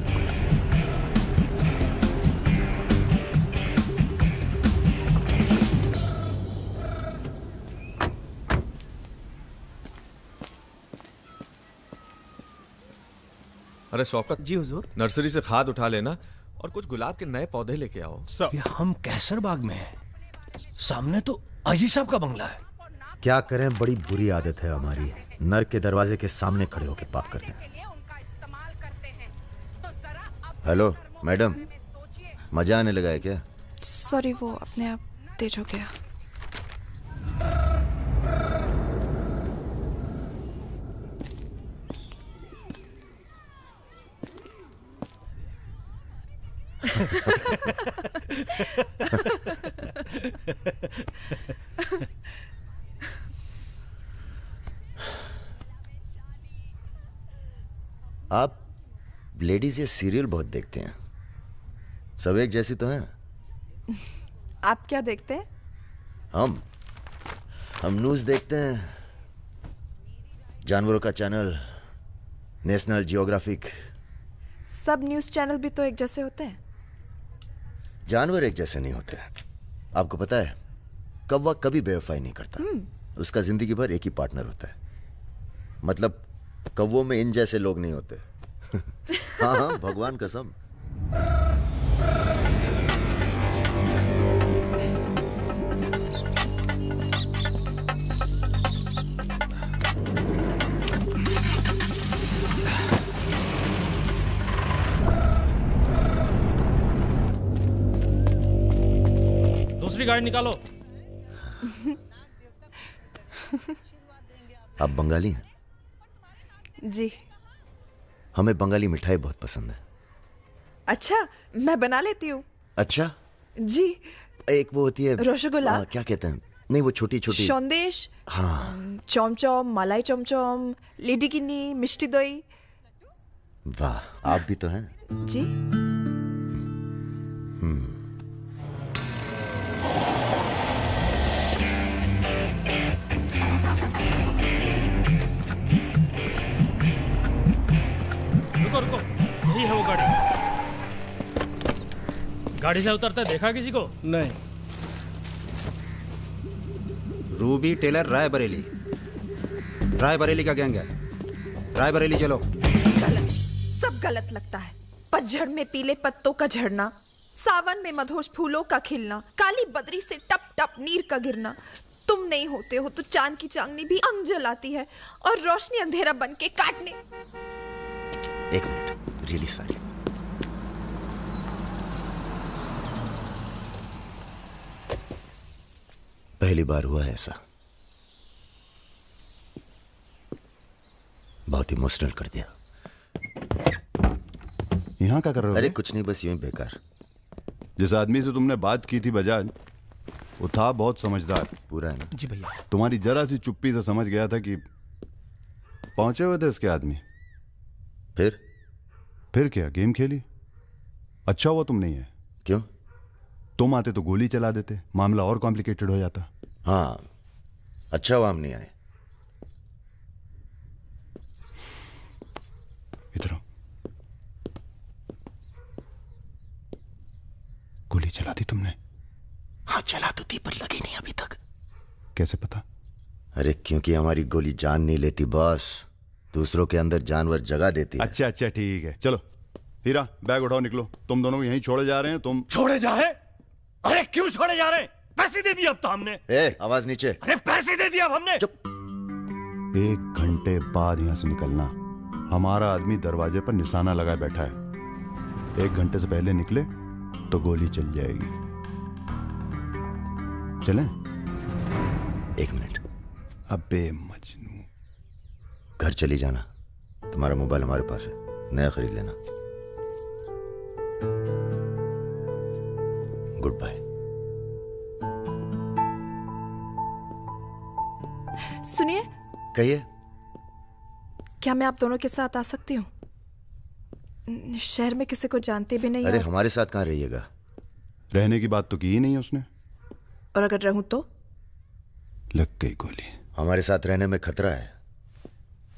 अरे शौकत जी हुजूर। नर्सरी से खाद उठा लेना और कुछ गुलाब के नए पौधे लेके आओ। ये हम कैसर बाग में हैं। सामने तो आईजी साहब का बंगला है। क्या करें, बड़ी बुरी आदत है हमारी। नर के दरवाजे के सामने खड़े होकर पाप करते हैं। हेलो मैडम, मजा आने लगा है क्या? सॉरी, वो अपने आप तेज हो गया। आप लेडीज ये सीरियल बहुत देखते हैं, सब एक जैसी तो हैं। आप क्या देखते हैं? हम न्यूज़ देखते हैं, जानवरों का चैनल, नेशनल जियोग्राफिक। सब न्यूज़ चैनल भी तो एक जैसे होते हैं। जानवर एक जैसे नहीं होते। आपको पता है, कौवा कभी बेवफाई नहीं करता। उसका जिंदगी भर एक ही पार्टनर होता है। मतलब कौवों में इन जैसे लोग नहीं होते। हाँ हाँ, भगवान कसम। दूसरी गाड़ी निकालो। आप बंगाली हैं? जी। हमें बंगाली मिठाई बहुत पसंद है। अच्छा, मैं बना लेती हूँ। अच्छा जी। एक वो होती है रसगुल्ला। क्या कहते हैं? नहीं, वो छोटी छोटी। सौंदेश। हाँ। चमचम, मलाई चमचम, लेडी किन्नी, मिष्टी दही। वाह, आप भी तो हैं। जी। रुको रुको, यही है वो गाड़ी। गाड़ी से उतरते देखा किसी को? नहीं। Ruby Taylor Raebareli. रायबरेली का गैंग है। रायबरेली चलो। गलत, सब गलत लगता है। पतझड़ में पीले पत्तों का झड़ना, सावन में मधोश फूलों का खिलना, काली बदरी से टप टप नीर का गिरना। तुम नहीं होते हो तो चांद की चांदनी भी अंग जलाती है और रोशनी अंधेरा बन के काटने। एक मिनट, रियली सॉरी। पहली बार हुआ है ऐसा। बहुत इमोशनल कर दिया। यहाँ क्या कर रहे हो? अरे कुछ नहीं, बस यूं ही बेकार। जिस आदमी से तुमने बात की थी बजाज, वो था बहुत समझदार। पूरा है ना? जी भैया। तुम्हारी जरा सी चुप्पी से समझ गया था कि पहुंचे हुए थे इसके आदमी। फिर क्या गेम खेली? अच्छा हुआ तुम नहीं है। क्यों? तुम आते तो गोली चला देते, मामला और कॉम्प्लिकेटेड हो जाता। हाँ, अच्छा हुआ हम नहीं आए। इधर आओ। गोली चला दी तुमने? हाँ चला तो थी, पर लगी नहीं अभी तक। कैसे पता? अरे क्योंकि हमारी गोली जान नहीं लेती बॉस, दूसरों के अंदर जानवर जगा देती है। अच्छा ठीक है, चलो हीरा बैग उठाओ, निकलो। तुम दोनों को यहीं छोड़े जा रहे हैं। तुम छोड़े जा रहे? अरे क्यों छोड़े जा रहे? पैसे दे दिए अब तो हमने। आवाज नीचे। अरे पैसे दे दिए अब हमने। 1 घंटे बाद यहां से निकलना, हमारा आदमी दरवाजे पर निशाना लगाए बैठा है। 1 घंटे से पहले निकले तो गोली चल जाएगी। चलें? 1 मिनट। अबे मजनू, घर चली जाना। तुम्हारा मोबाइल हमारे पास है, नया खरीद लेना। Good bye. सुनिए। कहिए। क्या मैं आप दोनों के साथ आ सकती हूँ? शहर में किसी को जानते भी नहीं। अरे हमारे साथ कहाँ रहिएगा? रहने की बात तो की ही नहीं उसने। और अगर रहूं तो? लग गई गोली। हमारे साथ रहने में खतरा है।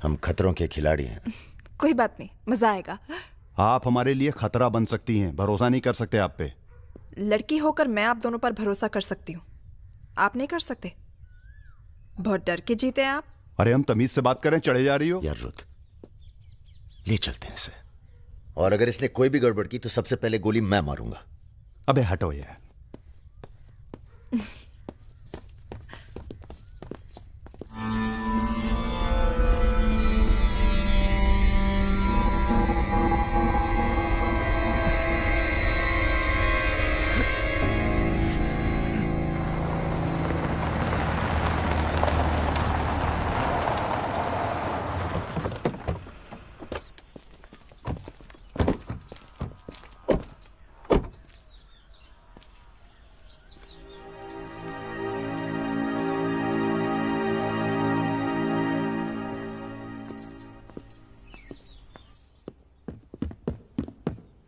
हम खतरों के खिलाड़ी हैं। कोई बात नहीं, मजा आएगा। आप हमारे लिए खतरा बन सकती हैं, भरोसा नहीं कर सकते आप पे। लड़की होकर मैं आप दोनों पर भरोसा कर सकती हूँ, आप नहीं कर सकते। बहुत डर के जीते हैं आप। अरे हम तमीज से बात करें, चढ़े जा रही हो। यार रुत, ले चलते हैं इसे। और अगर इसने कोई भी गड़बड़ की तो सबसे पहले गोली मैं मारूंगा। अबे हटो यार।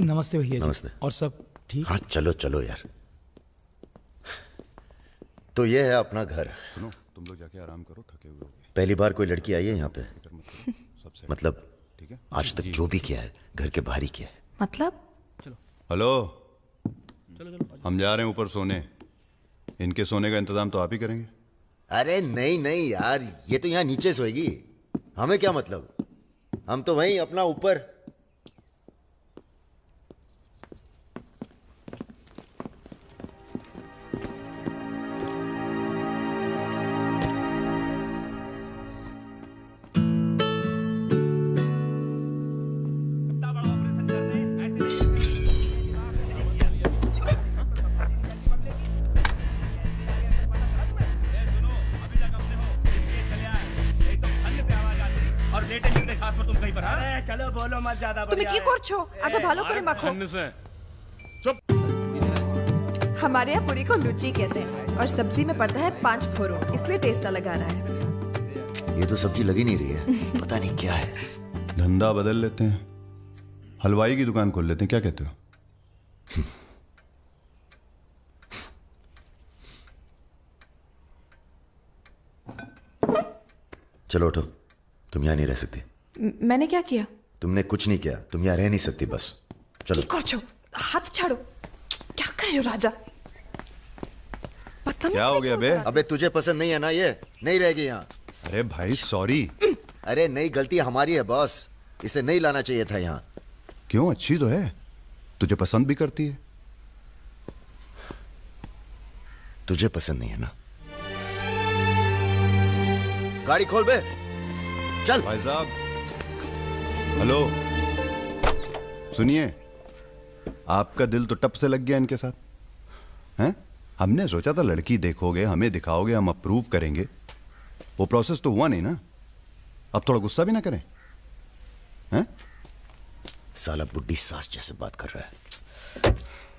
नमस्ते भैया जी। नमस्ते। और सब ठीक? हाँ चलो चलो यार। तो ये है अपना घर। सुनो, तुम लोग जाके आराम करो, थके हुए होगे। पहली बार कोई लड़की आई है यहाँ पे? मतलब ठीक है? आज तक जो भी किया है घर के बाहर ही किया है। मतलब? हेलो, हम जा रहे हैं ऊपर सोने। इनके सोने का इंतजाम तो आप ही करेंगे। अरे नहीं नहीं यार, ये तो यहाँ नीचे सोएगी, हमें क्या मतलब। हम तो वहीं अपना ऊपर। তুমি কি করছো? আটা ভালো করে মাখো। हमारे यहाँ पूरी को लुची कहते हैं और सब्जी में पड़ता है 5 फोरो, इसलिए टेस्ट अलग आ रहा है। ये तो सब्जी लगी नहीं रही है, पता नहीं क्या है। धंधा बदल लेते हैं, हलवाई की दुकान खोल लेते हैं, क्या कहते हो? चलो उठो, तुम यहाँ नहीं रह सकती। मैंने क्या किया? तुमने कुछ नहीं किया, तुम यहाँ रह नहीं सकती, बस चलो। हाथ छाड़ो। क्या कर रहे हो राजा? क्या हो गया बे? अबे तुझे पसंद नहीं है ना, ये नहीं रहेगी यहाँ। अरे भाई सॉरी। अरे नहीं, गलती हमारी है बॉस, इसे नहीं लाना चाहिए था यहाँ। क्यों, अच्छी तो है, तुझे पसंद भी करती है। तुझे पसंद नहीं है ना? गाड़ी खोल बे, चल। भाई साहब, हेलो, सुनिए, आपका दिल तो टप से लग गया इनके साथ, हैं? हमने सोचा था लड़की देखोगे, हमें दिखाओगे, हम अप्रूव करेंगे। वो प्रोसेस तो हुआ नहीं ना। अब थोड़ा गुस्सा भी ना करें, हैं? साला बुड्ढी सास जैसे बात कर रहा है।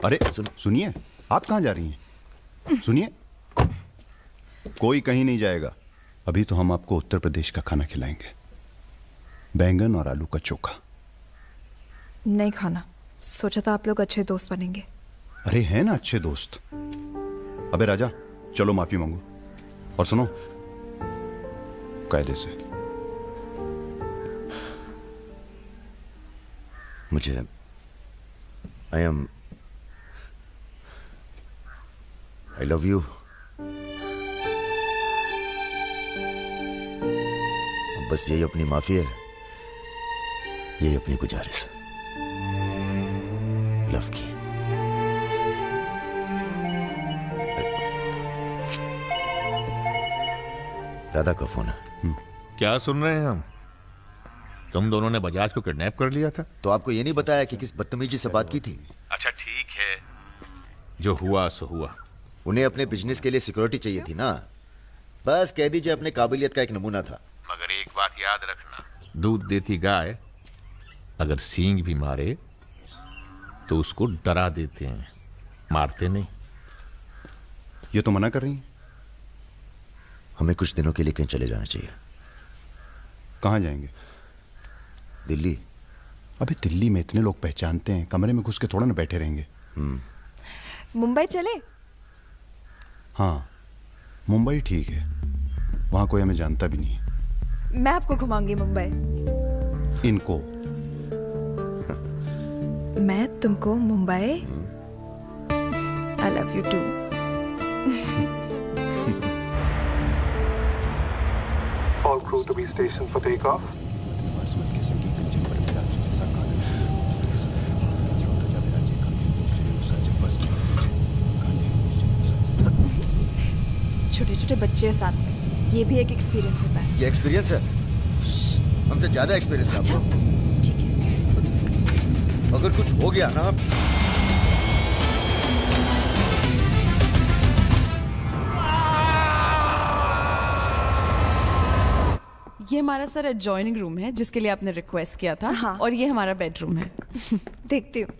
अरे सुनिए, आप कहाँ जा रही हैं? सुनिए, कोई कहीं नहीं जाएगा। अभी तो हम आपको उत्तर प्रदेश का खाना खिलाएंगे, बैंगन और आलू का चोखा। नहीं खाना, सोचा था आप लोग अच्छे दोस्त बनेंगे। अरे हैं ना अच्छे दोस्त। अबे राजा, चलो माफी मांगो। और सुनो, कायदे से। मुझे आई लव यू। बस यही अपनी माफी है, यही अपनी गुजारिश लव की। दादा का फोन है। क्या सुन रहे हैं हम? तुम दोनों ने बजाज को किडनैप कर लिया था। तो आपको ये नहीं बताया कि किस बदतमीजी से बात की थी? अच्छा ठीक है, जो हुआ सो हुआ। उन्हें अपने बिजनेस के लिए सिक्योरिटी चाहिए थी ना, बस कह दीजिए अपने काबिलियत का एक नमूना था। मगर एक बात याद रखना, दूध देती गाय अगर सींग भी मारे तो उसको डरा देते हैं, मारते नहीं। ये तो मना कर रही हैं। हमें कुछ दिनों के लिए कहीं चले जाना चाहिए। कहाँ जाएंगे? दिल्ली। अबे दिल्ली में इतने लोग पहचानते हैं, कमरे में घुस के थोड़ा ना बैठे रहेंगे। मुंबई चले? हाँ, मुंबई ठीक है, वहां कोई हमें जानता भी नहीं है। मैं आपको घुमाऊंगी मुंबई। इनको? मैं तुमको Mumbai. I love you too. All crew to be stationed for takeoff. छोटे छोटे बच्चे हैं साथ में, ये भी एक एक्सपीरियंस होता है। ये एक्सपीरियंस है? हमसे ज्यादा एक्सपीरियंस है आपको। ठीक है। अगर कुछ हो गया ना, ये हमारा सर एडजॉइनिंग रूम है जिसके लिए आपने रिक्वेस्ट किया था। हाँ। और ये हमारा बेडरूम है। देखती हूँ।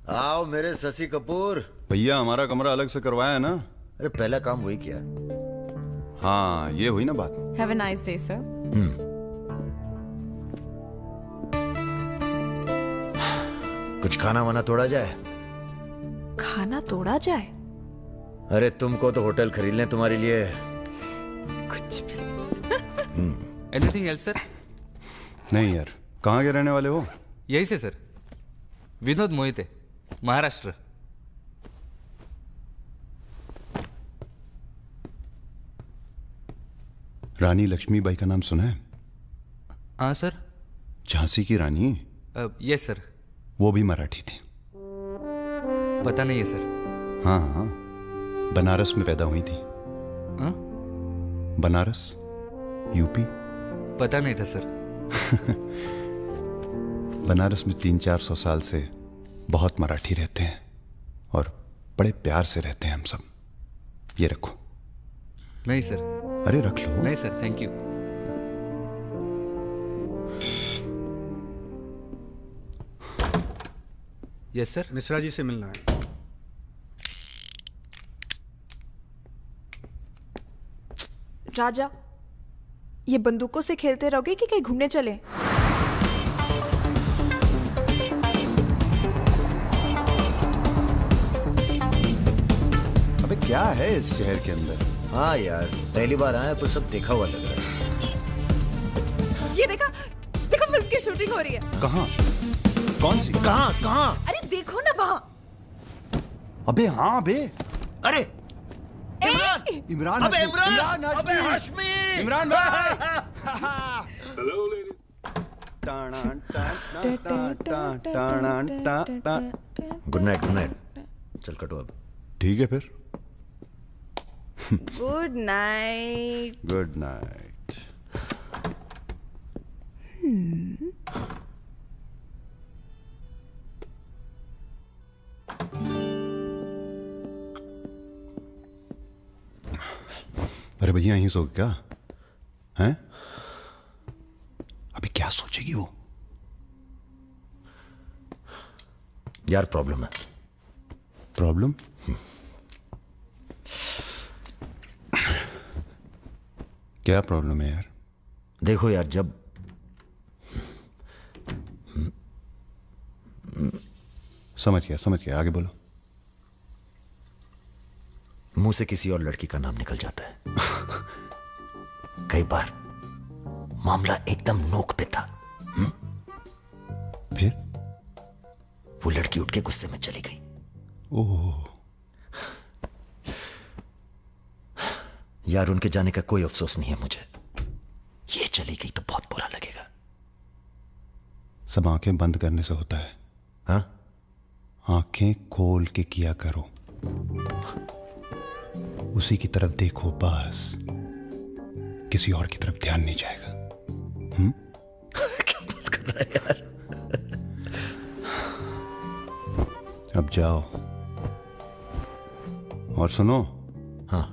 आओ मेरे शशि कपूर। भैया हमारा कमरा अलग से करवाया है ना? अरे पहला काम वही किया। हाँ, ये हुई ना बात। Have a nice day sir. कुछ खाना वाना तोड़ा जाए? खाना तोड़ा जाए? अरे तुमको तो होटल खरीद लें तुम्हारे लिए। कुछ भी। Anything else sir? नहीं यार, कहाँ के रहने वाले हो? यही से सर, विनोद मोहिते, महाराष्ट्र। रानी लक्ष्मीबाई का नाम सुना है? हाँ सर। झांसी की रानी? Yes sir. वो भी मराठी थी। पता नहीं है सर। हाँ हाँ, बनारस में पैदा हुई थी। हाँ? बनारस, यूपी। पता नहीं था सर। बनारस में 300-400 साल से बहुत मराठी रहते हैं और बड़े प्यार से रहते हैं हम सब। ये रखो। नहीं सर। अरे रख लो। नहीं sir, thank you. Yes sir. Mishra ji से मिलना है। राजा, ये बंदूकों से खेलते रहोगे कि कहीं घूमने चले? अबे क्या है इस शहर के अंदर? हाँ यार, पहली बार आया पर सब देखा हुआ लग रहा है। ये देखा, देखो फिल्म की शूटिंग हो रही है। कहाँ? कौन सी? कहाँ कहाँ? अरे देखो ना वहाँ। अबे हाँ बे। अरे इमरान। अबे हाशमी। इमरान, अबे हाशमी। इमरान भाई। Hello good night, good night. चल कटो अब। ठीक है फिर। Good night. Good night. अरे भैया यहीं सो क्या हैं? अभी क्या सोचेगी वो? यार प्रॉब्लम है। प्रॉब्लम? क्या प्रॉब्लम है यार? देखो यार, जब समझ गया, आगे बोलो। मुंह से किसी और लड़की का नाम निकल जाता है। कई बार मामला एकदम नोक पे था। फिर वो लड़की उठ के गुस्से में चली गई। ओह यार, उनके जाने का कोई अफसोस नहीं है मुझे। ये चली गई तो बहुत बुरा लगेगा। सब आंखें बंद करने से होता है। हाँ? आंखें खोल के किया करो, उसी की तरफ देखो बस, किसी और की तरफ ध्यान नहीं जाएगा। है यार। अब जाओ और सुनो। हाँ।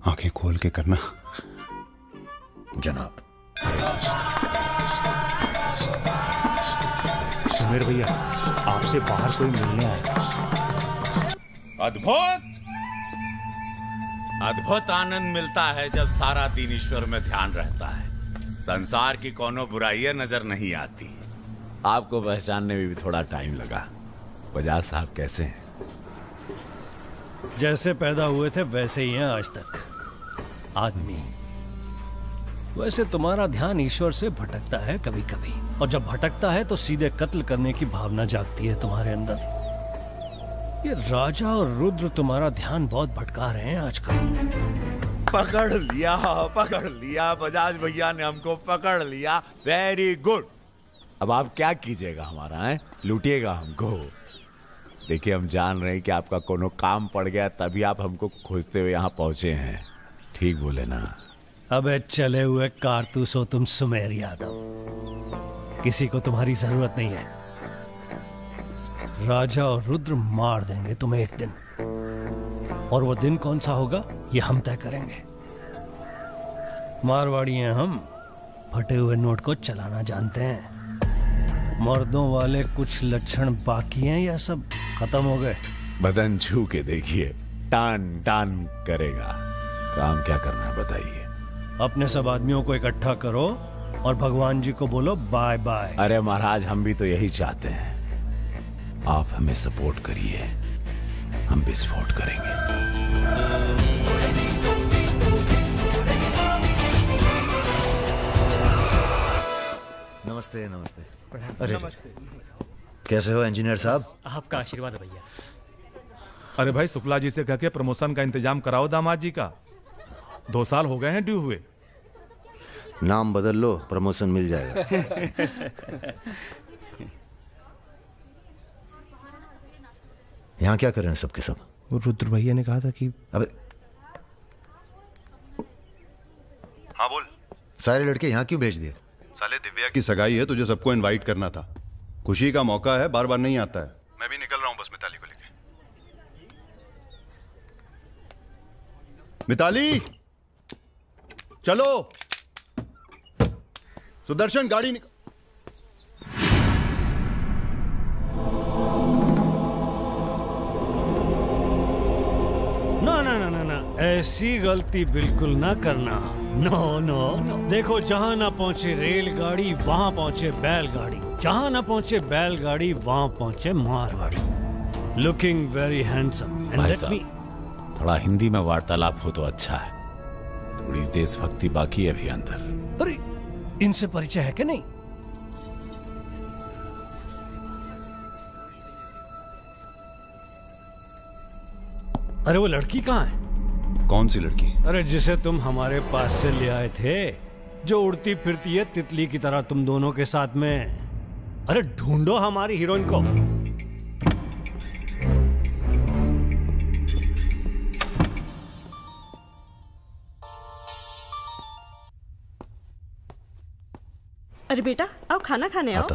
आंखें खोल के करना। जनाब। सुमेर भैया, आपसे बाहर कोई मिलने आया। अद्भुत अद्भुत आनंद मिलता है जब सारा दिन ईश्वर में ध्यान रहता है। संसार की कोनो बुराइयां नजर नहीं आती। आपको पहचानने में भी थोड़ा टाइम लगा। बजाज साहब कैसे हैं? जैसे पैदा हुए थे वैसे ही हैं आज तक। आदमी। वैसे तुम्हारा ध्यान ईश्वर से भटकता है कभी कभी, और जब भटकता है तो सीधे कत्ल करने की भावना जागती है तुम्हारे अंदर। ये राजा और रुद्र तुम्हारा ध्यान बहुत भटका रहे हैं आजकल। पकड़ लिया बजाज भैया ने हमको पकड़ लिया। Very good. अब आप क्या कीजिएगा हमारा है? लूटिएगा हमको। देखिए, हम जान रहे हैं कि आपका कोनो काम पड़ गया, तभी आप हमको खोजते हुए यहाँ पहुंचे हैं। ठीक बोले ना? अबे चले हुए कारतूस हो तुम सुमेर यादव। किसी को तुम्हारी जरूरत नहीं है। राजा और रुद्र मार देंगे तुम्हें एक दिन, और वो दिन कौन सा होगा ये हम तय करेंगे। मारवाड़ी हैं हम, फटे हुए नोट को चलाना जानते हैं। मर्दों वाले कुछ लक्षण बाकी हैं या सब खत्म हो गए? बदन छू के देखिए, टान टान करेगा। काम क्या करना है बताइए? अपने सब आदमियों को इकट्ठा करो और भगवान जी को बोलो बाय बाय। अरे महाराज, हम भी तो यही चाहते हैं। आप हमें सपोर्ट करिए, हम विस्फोट करेंगे। नमस्ते नमस्ते। अरे कैसे हो इंजीनियर साहब? आपका आशीर्वाद है भैया। अरे भाई, शुक्ला जी से कह के प्रमोशन का इंतजाम कराओ दामाद जी का। 2 साल हो गए हैं ड्यू हुए। नाम बदल लो, प्रमोशन मिल जाएगा। यहाँ क्या कर रहे हैं सबके सब? वो रुद्र भैया ने कहा था कि अबे हाँ बोल। सारे लड़के यहाँ क्यों भेज दिए? साले दिव्या की सगाई है, तुझे सबको इनवाइट करना था। खुशी का मौका है, बार बार नहीं आता है। मैं भी निकल रहा हूँ बस मिताली को लेके। मिताली चलो। सुदर्शन गाड़ी ना ना ना ना ना, ऐसी गलती बिल्कुल ना करना। No no no. देखो, जहां ना पहुंचे रेलगाड़ी वहां पहुंचे बैलगाड़ी, जहां ना पहुंचे बैलगाड़ी वहां पहुंचे मारवाड़ी। Looking very handsome. भाई साहब, थोड़ा हिंदी में वार्तालाप हो तो अच्छा है। थोड़ी देशभक्ति बाकी है अभी अंदर। अरे, इनसे परिचय है कि नहीं? अरे वो लड़की कहाँ है? कौन सी लड़की? अरे जिसे तुम हमारे पास से ले आए थे, जो उड़ती फिरती है तितली की तरह तुम दोनों के साथ में। अरे ढूंढो हमारी हीरोइन को। अरे बेटा, आओ खाना खाने आओ।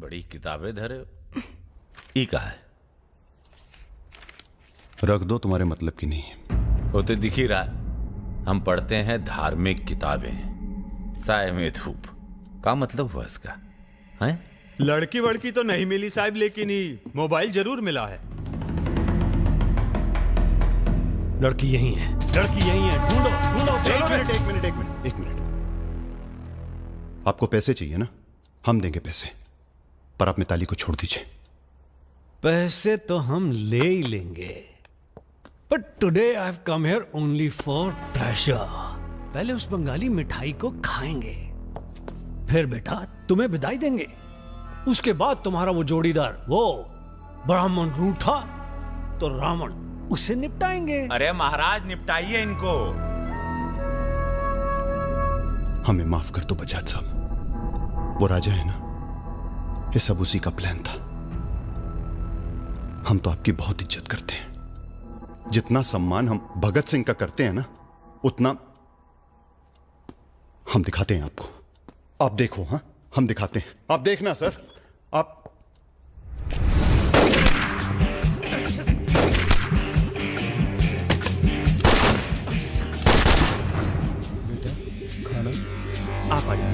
बड़ी किताबें धरे हो। ये कहा है? रख दो, तुम्हारे मतलब की नहीं है। वो तो दिख ही रहा है। हम पढ़ते हैं धार्मिक किताबें, चाय में धूप। क्या मतलब हुआ इसका? हैं? लड़की वड़की तो नहीं मिली साहब, लेकिन ही मोबाइल जरूर मिला है। लड़की यही है, लड़की यही है। ढूंढो ढूंढो। एक मिनट। आपको पैसे चाहिए ना? हम देंगे पैसे, पर आप मिताली को छोड़ दीजिए। पैसे तो हम ले ही लेंगे, but today I have come here only for pleasure. पहले उस बंगाली मिठाई को खाएंगे, फिर बेटा तुम्हें विदाई देंगे। उसके बाद तुम्हारा वो जोड़ीदार, वो ब्राह्मण रूठा तो रावण, उससे निपटाएंगे। अरे महाराज, निपटाइए इनको। हमें माफ कर दो बजाज साहब, वो राजा है ना, ये सब उसी का प्लान था। हम तो आपकी बहुत इज्जत करते हैं, जितना सम्मान हम भगत सिंह का करते हैं ना, उतना हम दिखाते हैं आपको। आप देखो, हाँ हम दिखाते हैं, आप देखना सर। आप आप आइए।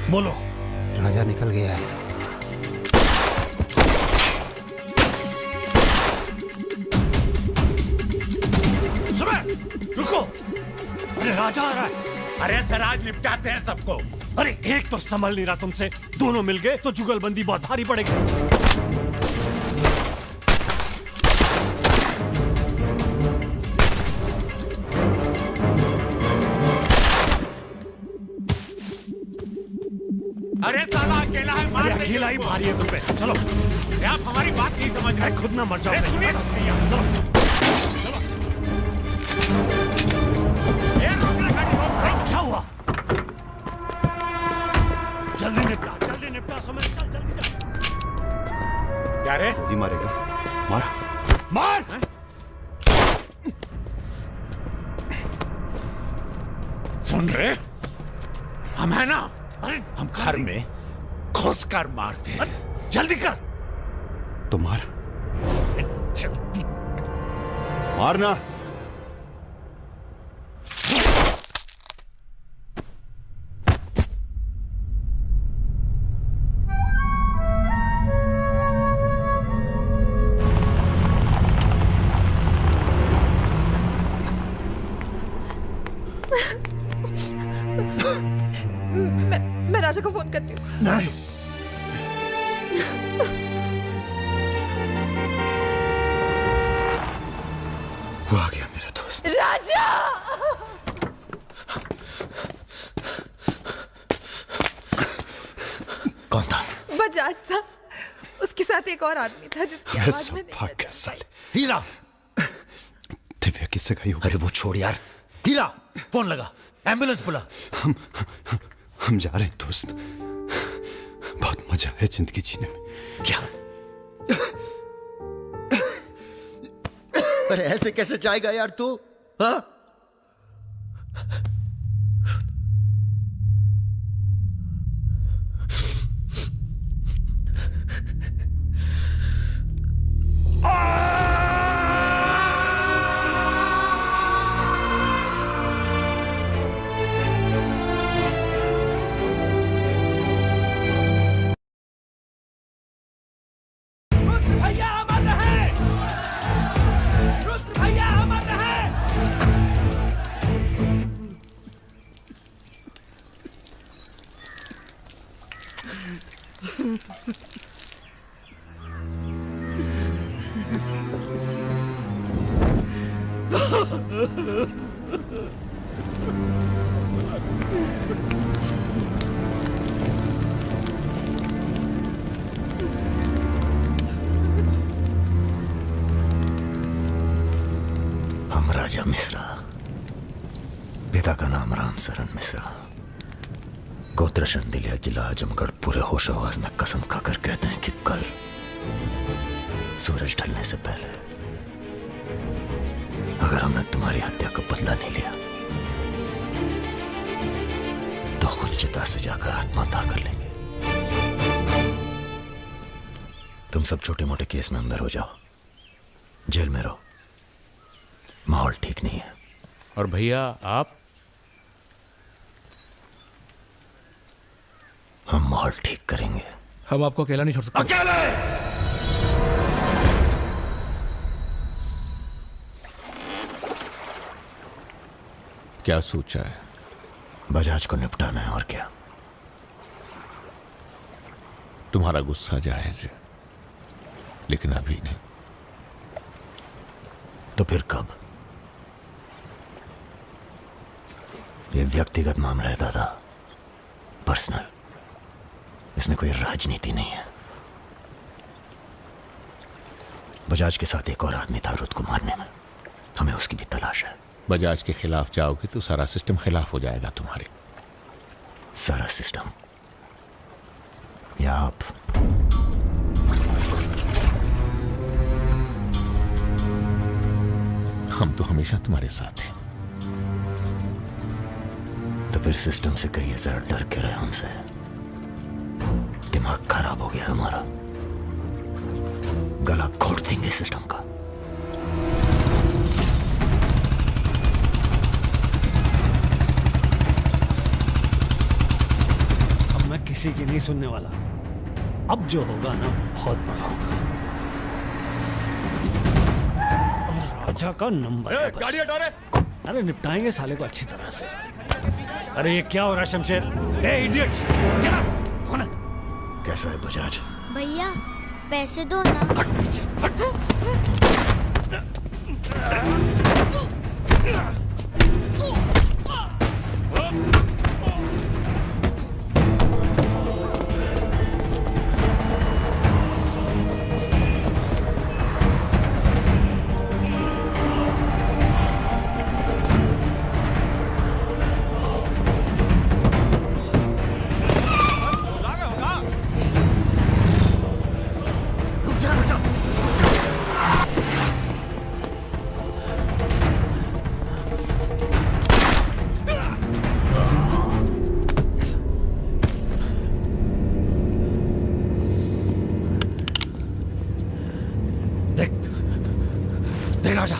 बोलो। राजा निकल गया है। रुको, अरे राजा आ रहा है। अरे सर आज निपटाते हैं सबको। अरे एक तो संभल नहीं रहा तुमसे, दोनों मिल गए तो जुगलबंदी बहुत भारी पड़ेगी। अरे साला अकेला है, मार अरे अकेला ही भारी है तुम पे। चलो, आप हमारी बात नहीं समझ रहे। खुद ना मर जाओ। क्या हुआ? जल्दी निपटा समय। चल जल्दी जा। क्या रे? गोली मारेगा? मार। सुन रहे, हम है ना, हम घर में घुस कर मारते हैं। जल्दी कर। तो मार। जल्दी मारना। मैं राजा को फोन करती हूँ। नहीं। वो आ गया मेरा दोस्त। राजा! कौन था? बजाज था। उसके साथ एक और आदमी था जिसकी आवाज में हीरा। दिव्या किससे गई हो? अरे वो छोड़ यार। हीरा, फोन लगा, एम्बुलेंस बुला। हम जा रहे हैं दोस्त। बहुत मजा है जिंदगी जीने में। क्या? अरे ऐसे कैसे जाएगा यार तू? हाँ? भैया अमर रहे! रुद्र भैया अमर रहे! हम राजा मिश्रा, पिता का नाम राम सरन मिश्रा, गोत्र शंदिलिया, जिला आजमगढ़, पूरे होश आवाज में कसम खाकर कहते हैं कि कल सूरज ढलने से पहले अगर हमने तुम्हारी हत्या का बदला नहीं लिया तो खुद चिता से जाकर आत्महत्या कर लेंगे। तुम सब छोटे मोटे केस में अंदर हो जाओ, जेल में रहो, माहौल ठीक नहीं है। और भैया आप? हम माहौल ठीक करेंगे। हम आपको अकेला नहीं छोड़ सकते। अकेले! क्या सोचा है? बजाज को निपटाना है और क्या। तुम्हारा गुस्सा जायज है, लेकिन अभी नहीं। तो फिर कब? ये व्यक्तिगत मामला है दादा, पर्सनल। इसमें कोई राजनीति नहीं है। बजाज के साथ एक और आदमी था रुत को मारने में, हमें उसकी भी तलाश है। बजाज के खिलाफ जाओगे तो सारा सिस्टम खिलाफ हो जाएगा तुम्हारे। सारा सिस्टम या आप? हम तो हमेशा तुम्हारे साथ हैं। तो फिर सिस्टम से कहिए जरा डर के रहे हमसे। दिमाग खराब हो गया हमारा, गला घोट देंगे सिस्टम का। अब मैं किसी की नहीं सुनने वाला। अब जो होगा ना बहुत बड़ा होगा। राजा का नंबर है बस। गाड़ी हटा रे। अरे निपटाएंगे साले को अच्छी तरह से। अरे ये क्या हो रहा है शमशेर? ए इडियट्स! क्या? कौन है? कैसा है बजाज? भैया पैसे दो ना। राजा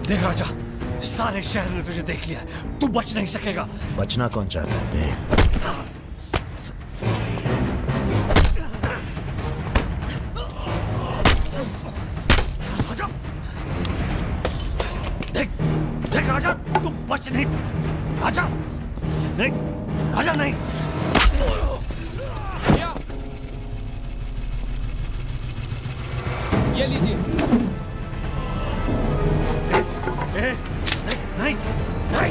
देख राजा, सारे शहर ने तुझे देख लिया है, तू बच नहीं सकेगा। बचना कौन चाहता है देख। देख राजा, तू बच नहीं। राजा नहीं, राजा नहीं। ये लीजिए। नहीं, नहीं।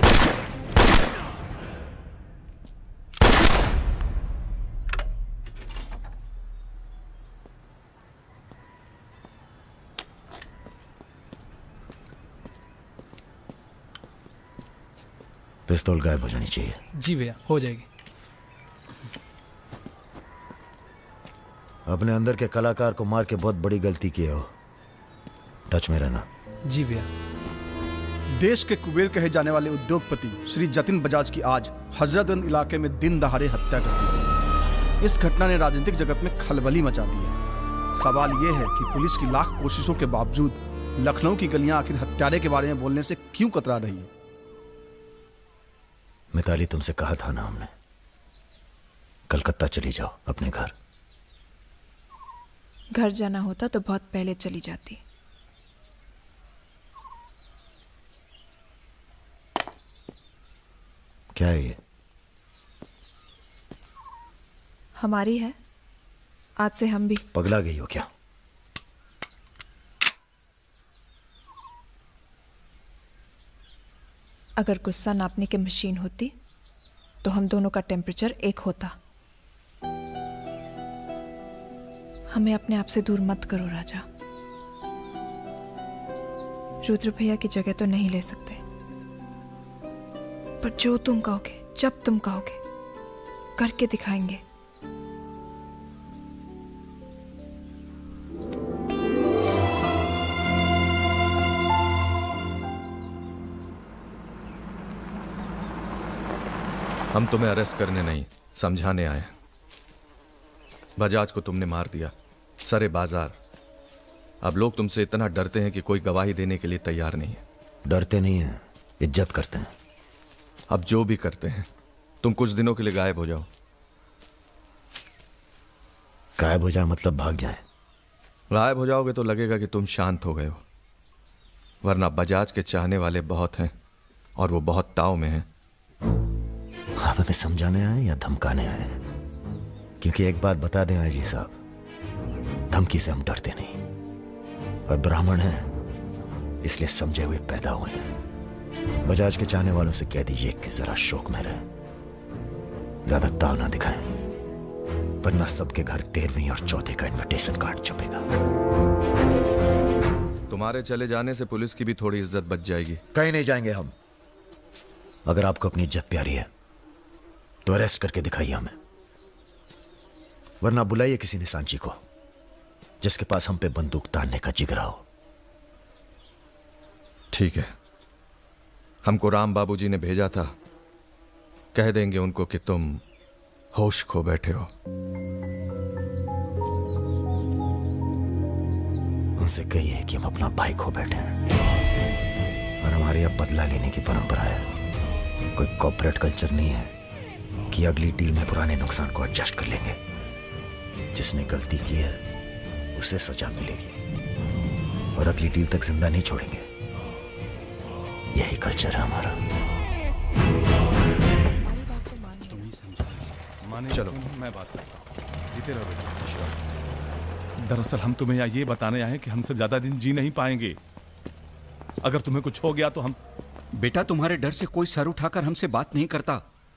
पिस्तौल गायब हो जानी चाहिए। जी भैया, हो जाएगी। अपने अंदर के कलाकार को मार के बहुत बड़ी गलती की हो, टच में रहना। जी भैया। देश के कुबेर कहे जाने वाले उद्योगपति श्री जतिन बजाज की आज हजरतगंज इलाके में दिन दहाड़े हत्या कर दी गई। इस घटना ने राजनीतिक जगत में खलबली मचा दी है। सवाल यह है कि पुलिस की लाख कोशिशों के बावजूद लखनऊ की गलियां आखिर हत्यारे के बारे में बोलने से क्यों कतरा रही है? मिताली, तुमसे कहा था ना हमने, कलकत्ता चली जाओ अपने घर। घर जाना होता तो बहुत पहले चली जाती। क्या है ये? हमारी है, आज से हम भी। पगला गई हो क्या? अगर गुस्सा नापने की मशीन होती तो हम दोनों का टेम्परेचर एक होता। हमें अपने आप से दूर मत करो राजा। रुद्र भैया की जगह तो नहीं ले सकते, पर जो तुम कहोगे, जब तुम कहोगे, करके दिखाएंगे। हम तुम्हें अरेस्ट करने नहीं, समझाने आए। बजाज को तुमने मार दिया, सरे बाजार। अब लोग तुमसे इतना डरते हैं कि कोई गवाही देने के लिए तैयार नहीं है। डरते नहीं हैं, इज्जत करते हैं। अब जो भी करते हैं, तुम कुछ दिनों के लिए गायब हो जाओ। गायब हो जाए मतलब भाग जाए? गायब हो जाओगे तो लगेगा कि तुम शांत हो गए हो, वरना बजाज के चाहने वाले बहुत हैं और वो बहुत ताव में हैं। आप हमें समझाने आए या धमकाने आए हैं? क्योंकि एक बात बता दें आईजी साहब, धमकी से हम डरते नहीं, और ब्राह्मण हैं इसलिए समझे हुए पैदा हुए हैं। बजाज के चाहने वालों से कह दीजिए कि जरा शौक में रहे, ज्यादा ताव ना दिखाएं, वरना सबके घर 13वीं और 4थे का इनविटेशन कार्ड छपेगा। तुम्हारे चले जाने से पुलिस की भी थोड़ी इज्जत बच जाएगी। कहीं नहीं जाएंगे हम। अगर आपको अपनी इज्जत प्यारी है तो अरेस्ट करके दिखाइए हमें, वरना बुलाइए किसी निशानची को जिसके पास हम पे बंदूक तानने का जिगरा हो। ठीक है, हमको राम बाबूजी ने भेजा था, कह देंगे उनको कि तुम होश खो बैठे हो। उनसे कहिए कि हम अपना भाई खो बैठे हैं और हमारे अब बदला लेने की परंपरा है। कोई कॉर्पोरेट कल्चर नहीं है कि अगली डील में पुराने नुकसान को एडजस्ट कर लेंगे। जिसने गलती की है उसे सजा मिलेगी और अगली डील तक जिंदा नहीं छोड़ेंगे। यही कल्चर है हमारा। चलो मैं बात करता हूँ, जीते रहो बेटा। दरअसल हम तुम्हें यहाँ ये बताने आए हैं कि हमसे ज्यादा दिन जी नहीं पाएंगे। अगर तुम्हें कुछ हो गया तो हम। बेटा तुम्हारे डर से कोई सर उठाकर हमसे बात नहीं करता,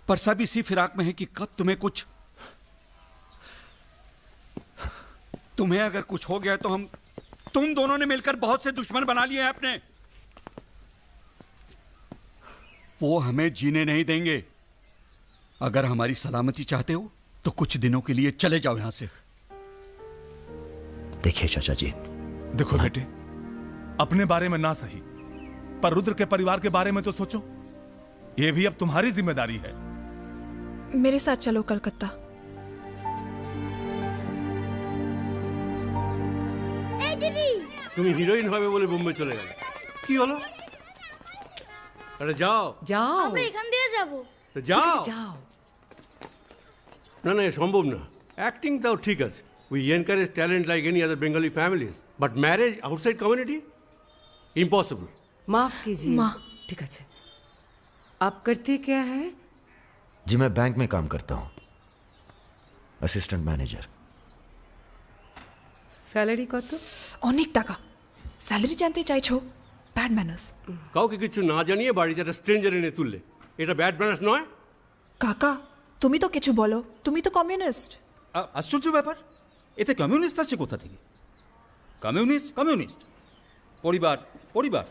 पर सब इसी फिराक में है कि कब तुम्हें अगर कुछ हो गया तो तुम दोनों ने मिलकर बहुत से दुश्मन बना लिए हैं अपने। वो हमें जीने नहीं देंगे। अगर हमारी सलामती चाहते हो तो कुछ दिनों के लिए चले जाओ यहां से। देखिए चाचा जी, देखो बेटे, अपने बारे में ना सही पर रुद्र के परिवार के बारे में तो सोचो। यह भी अब तुम्हारी जिम्मेदारी है। मेरे साथ चलो कलकत्ता। তুমি হিরোইন হবে বলে বোম্বে চলে গেল, কি হলো? আরে যাও যাও, আমরা এখান দিয়ে যাব। তো যাও যাও। না না, সম্ভব না। অ্যাক্টিংটাও ঠিক আছে, we encourage talent like any other Bengali families, but marriage outside community impossible. माफ कीजिए। ठीक है, आप करते क्या है? जी मैं बैंक में काम करता हूँ, असिस्टेंट मैनेजर। স্যালারি কত? অনেক টাকা। স্যালারি জানতে চাইছো? Bad manners. কাউকে কিছু না জানিয়ে বাড়িতে একটা স্ট্রেঞ্জার এনে তুললে এটা ব্যাড ম্যানার্স নয়? কাকা তুমি তো কিছু বলো, তুমি তো কমিউনিস্ট। আশ্চর্য ব্যাপার, এতে কমিউনিস্ট আসছে কোথা থেকে? কমিউনিস্ট পরিবার পরিবার।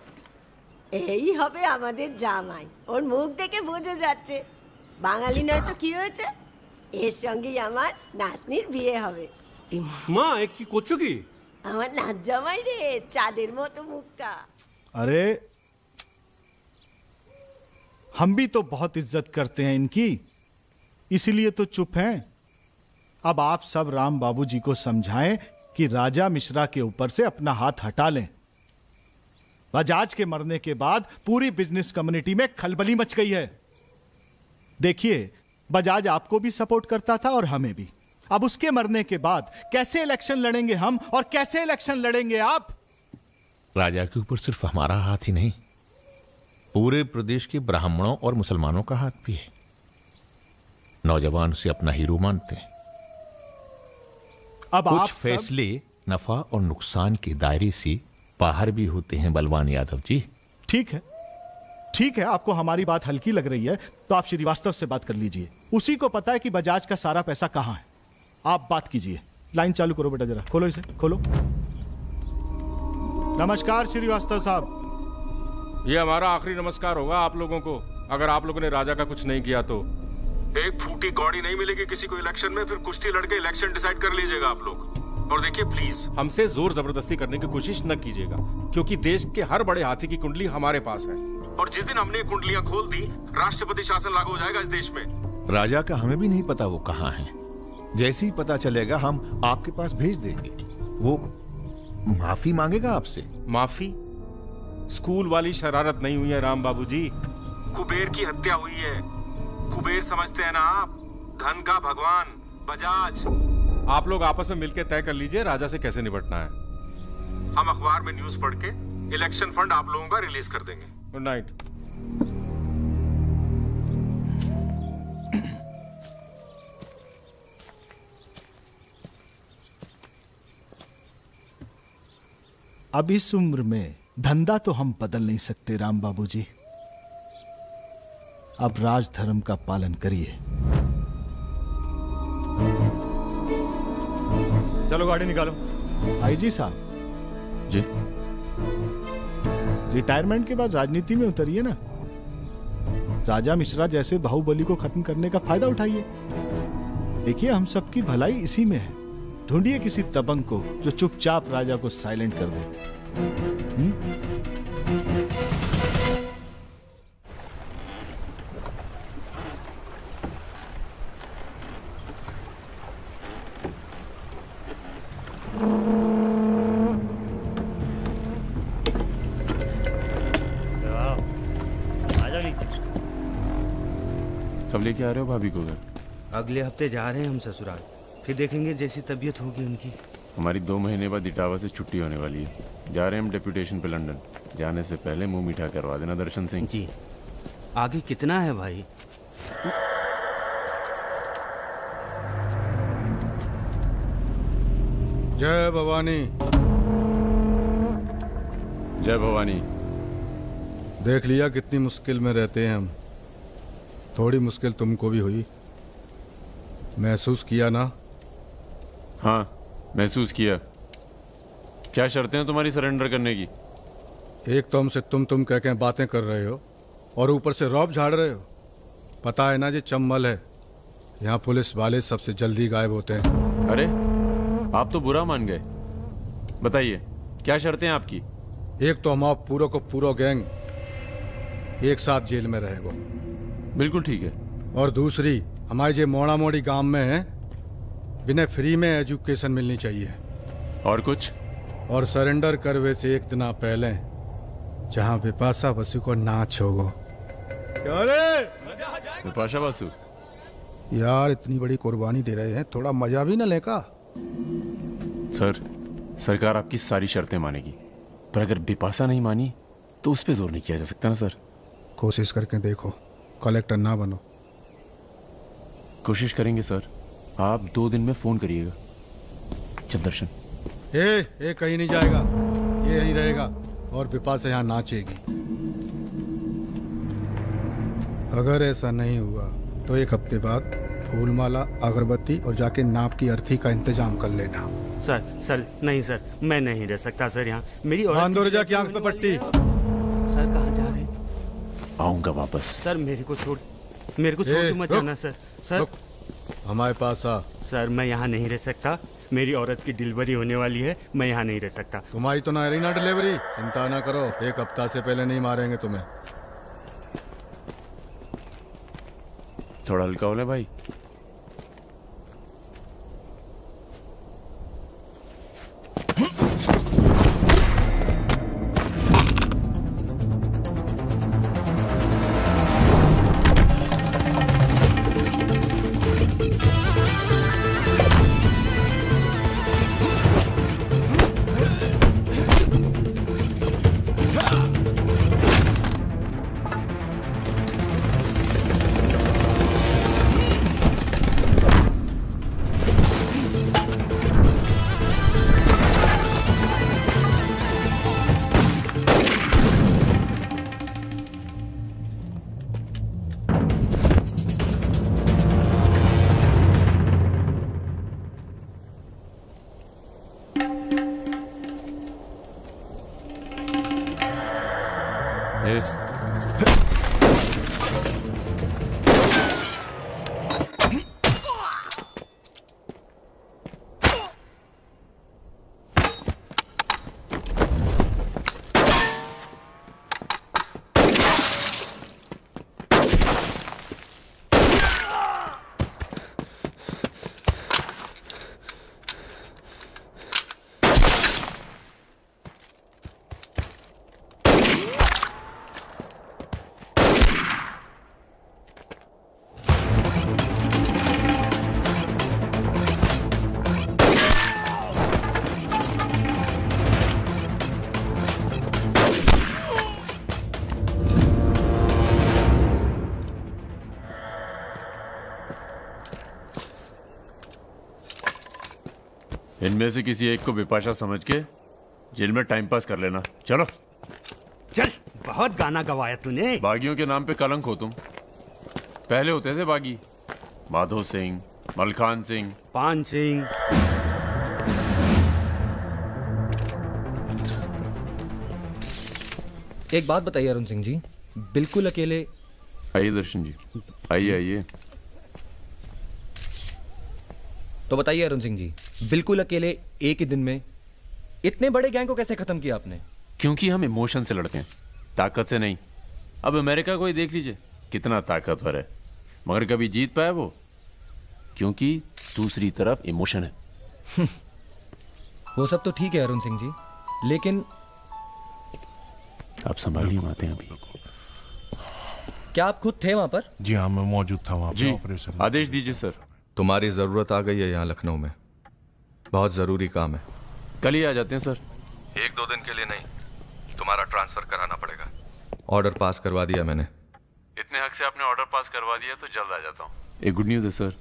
এই হবে আমাদের জামাই, ওর মুখ দেখে বোঝা যাচ্ছে বাঙালি নয় তো কি হয়েছে। এর সঙ্গেই আমার নাতনির বিয়ে হবে। মা এ কি করছো কি? আমার নাত জামাই রে, চাঁদের মতো মুখটা। अरे हम भी तो बहुत इज्जत करते हैं इनकी, इसीलिए तो चुप हैं। अब आप सब राम बाबूजी को समझाएं कि राजा मिश्रा के ऊपर से अपना हाथ हटा लें। बजाज के मरने के बाद पूरी बिजनेस कम्युनिटी में खलबली मच गई है। देखिए, बजाज आपको भी सपोर्ट करता था और हमें भी। अब उसके मरने के बाद कैसे इलेक्शन लड़ेंगे हम और कैसे इलेक्शन लड़ेंगे आप? राजा के ऊपर सिर्फ हमारा हाथ ही नहीं, पूरे प्रदेश के ब्राह्मणों और मुसलमानों का हाथ भी है। नौजवान उसे अपना हीरो मानते हैं। अब कुछ आप फैसले नफा और नुकसान के दायरे से बाहर भी होते हैं बलवान यादव जी। ठीक है, आपको हमारी बात हल्की लग रही है तो आप श्रीवास्तव से बात कर लीजिए। उसी को पता है कि बजाज का सारा पैसा कहां है। आप बात कीजिए। लाइन चालू करो बेटा, जरा खोलो इसे, खोलो। नमस्कार श्रीवास्तव साहब। ये हमारा आखिरी नमस्कार होगा आप लोगों को, अगर आप लोगों ने राजा का कुछ नहीं किया तो। एक फूटी कौड़ी नहीं मिलेगी किसी को इलेक्शन में, फिर कुश्ती लड़के इलेक्शन डिसाइड कर लीजिएगा आप लोग। और देखिए प्लीज, हमसे जोर जबरदस्ती करने की कोशिश न कीजिएगा, क्योंकि देश के हर बड़े हाथी की कुंडली हमारे पास है। और जिस दिन हमने कुंडलियां खोल दी, राष्ट्रपति शासन लागू हो जाएगा इस देश में। राजा का हमें भी नहीं पता वो कहाँ है। जैसे ही पता चलेगा हम आपके पास भेज देंगे। वो माफी मांगेगा आपसे। माफी? स्कूल वाली शरारत नहीं हुई है राम बाबूजी। कुबेर की हत्या हुई है। कुबेर समझते हैं ना आप, धन का भगवान बजाज। आप लोग आपस में मिलकर तय कर लीजिए राजा से कैसे निपटना है। हम अखबार में न्यूज पढ़ के इलेक्शन फंड आप लोगों का रिलीज कर देंगे। Good night. अब इस उम्र में धंधा तो हम बदल नहीं सकते राम बाबू जी। अब राजधर्म का पालन करिए। चलो गाड़ी निकालो। आईजी साहब जी, रिटायरमेंट के बाद राजनीति में उतरिए ना। राजा मिश्रा जैसे बाहुबली को खत्म करने का फायदा उठाइए। देखिए हम सबकी भलाई इसी में है। ढूंढिए किसी दबंग को जो चुपचाप राजा को साइलेंट कर दे। कब लेके आ रहे हो भाभी को घर? अगले हफ्ते जा रहे हैं हम ससुराल, फिर देखेंगे जैसी तबीयत होगी उनकी। हमारी 2 महीने बाद इटावा से छुट्टी होने वाली है। जा रहे हैं हम डेप्यूटेशन पे लंदन। जाने से पहले मुंह मीठा करवा देना दर्शन सिंह जी। आगे कितना है भाई? जय भवानी। जय भवानी। देख लिया कितनी मुश्किल में रहते हैं हम। थोड़ी मुश्किल तुमको भी हुई, महसूस किया ना? हाँ, महसूस किया। क्या शर्तें हैं तुम्हारी सरेंडर करने की? एक तो हमसे तुम कह के बातें कर रहे हो और ऊपर से रौब झाड़ रहे हो। पता है ना जी चम्बल है, यहाँ पुलिस वाले सबसे जल्दी गायब होते हैं। अरे आप तो बुरा मान गए। बताइए क्या शर्तें हैं आपकी? एक तो हम आप पूरा को पूरा गैंग एक साथ जेल में रहेगो। बिल्कुल ठीक है। और दूसरी, हमारे जो मोड़ा मोड़ी गांव में है, बिना फ्री में एजुकेशन मिलनी चाहिए। और कुछ? और सरेंडर करवे से एक दिन पहले जहाँ बिपाशा बसु को नाच होगो। बिपाशा बसु यार इतनी बड़ी कुर्बानी दे रहे हैं, थोड़ा मजा भी न लेगा? सर, सरकार आपकी सारी शर्तें मानेगी, पर अगर बिपाशा नहीं मानी तो उस पर जोर नहीं किया जा सकता ना सर। कोशिश करके देखो, कलेक्टर ना बनो। कोशिश करेंगे सर। आप 2 दिन में फोन करिएगा। चल दर्शन। ए कहीं नहीं जाएगा, ये यहीं रहेगा और बिपाशा यहाँ नाचेगी। अगर ऐसा नहीं हुआ तो 1 हफ्ते बाद फूलमाला, अगरबत्ती और जाके नाप की अर्थी का इंतजाम कर लेना। सर नहीं सर, मैं नहीं रह सकता सर यहाँ। मेरी औरत की आंख पे पट्टी। सर कहाँ जा रहे हैं? आऊंगा वापस। सर मेरे को छोड़ के मत जाना सर। सर हमारे पास आ। सर मैं यहाँ नहीं रह सकता, मेरी औरत की डिलीवरी होने वाली है, मैं यहाँ नहीं रह सकता। तुम्हारी तो ना रही ना डिलीवरी, चिंता ना करो, 1 हफ्ता से पहले नहीं मारेंगे तुम्हें। थोड़ा हल्का हो ले भाई। इनमें से किसी एक को बिपाशा समझ के जेल में टाइम पास कर लेना। चलो चल, बहुत गाना गवाया तूने। बागियों के नाम पे कलंक हो तुम। पहले होते थे बागी, माधो सिंह, मलखान सिंह, पान सिंह। एक बात बताइए अरुण सिंह जी, बिल्कुल अकेले। आइए दर्शन जी, आइए आइए। तो बताइए अरुण सिंह जी, बिल्कुल अकेले एक ही दिन में इतने बड़े गैंग को कैसे खत्म किया आपने? क्योंकि हम इमोशन से लड़ते हैं, ताकत से नहीं। अब अमेरिका को ही देख लीजिए, कितना ताकतवर है, मगर कभी जीत पाया वो? क्योंकि दूसरी तरफ इमोशन है। वो सब तो ठीक है अरुण सिंह जी, लेकिन आप संभालिए, आते हैं अभी। क्या आप खुद थे वहां पर? जी हाँ, मैं मौजूद था वहां जी, पर ऑपरेशन। आदेश दीजिए सर। तुम्हारी जरूरत आ गई है यहाँ लखनऊ में, बहुत जरूरी काम है। कल ही आ जाते हैं सर। 1-2 दिन के लिए नहीं, तुम्हारा ट्रांसफर कराना पड़ेगा। ऑर्डर पास करवा दिया मैंने। इतने हक से आपने ऑर्डर पास करवा दिया तो जल्द आ जाता हूँ। एक गुड न्यूज़ है सर,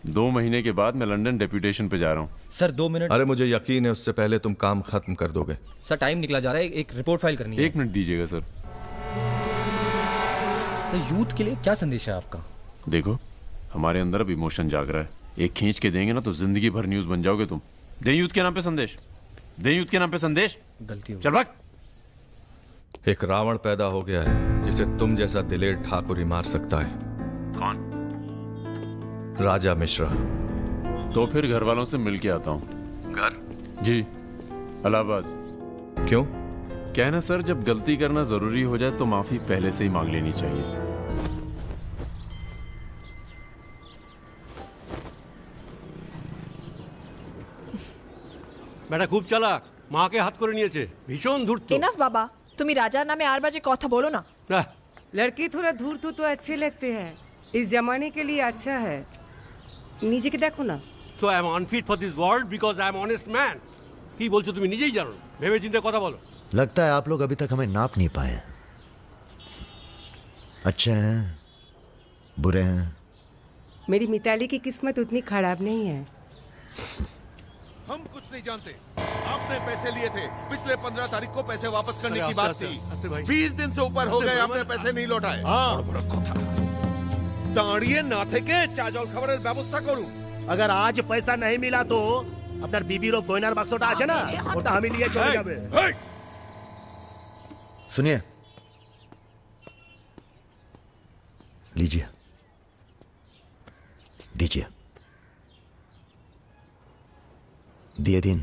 2 महीने के बाद मैं लंदन डेप्यूटेशन पे जा रहा हूँ। Sir 2 minute. अरे मुझे यकीन है उससे पहले तुम काम खत्म कर दोगे। सर टाइम निकला जा रहा है, एक रिपोर्ट फाइल करनी है। 1 मिनट दीजिएगा सर। सर यूथ के लिए क्या संदेश है आपका? देखो, हमारे अंदर अब इमोशन जाग रहा है, एक खींच के देंगे ना तो जिंदगी भर न्यूज़ बन जाओगे तुम। दे यूथ के नाम पे संदेश, दे यूथ के नाम पे संदेश। गलती हो चल भाग। एक रावण पैदा हो गया है जिसे तुम जैसा दिलेर ठाकुर ही मार सकता है। कौन? राजा मिश्रा। तो फिर घर वालों से मिल के आता हूँ। घर? जी, इलाहाबाद। क्यों? कहना सर, जब गलती करना जरूरी हो जाए तो माफी पहले से ही मांग लेनी चाहिए। বেটা খুব চালাক, মাকে হাত করে নিয়েছে, ভীষণ ধূর্ত। इनफ बाबा, तुम राजा नामे 8 बजे कथा बोलो ना। लड़के थोड़ा धूर्त तो अच्छे लगते हैं, इस जमाने के लिए अच्छा है। नीचे के देखो ना। So I am unfit for this world because I am honest man। কি বলছো তুমি নিজেই জানো, ভেবে চিন্তে কথা বলো। लगता है आप लोग अभी तक हमें नाप नहीं पाए। अच्छे हैं, बुरे हैं। मेरी मिताली की किस्मत उतनी खराब नहीं है। हम कुछ नहीं जानते। आपने पैसे लिए थे, पिछले 15 तारीख को पैसे वापस करने की बात थी। 20 दिन से ऊपर हो गए, आपने पैसे नहीं लौटाए। दाঁড়িয়ে না থেকে চা জল খাবারের ব্যবস্থা করুন। अगर आज पैसा नहीं मिला तो আপনার বিবির গয়নার বাক্সটা আছে না, ওটা আমি নিয়ে চলে যাবে। सुनिए, लीजिए, दीजिए। दिए दिन।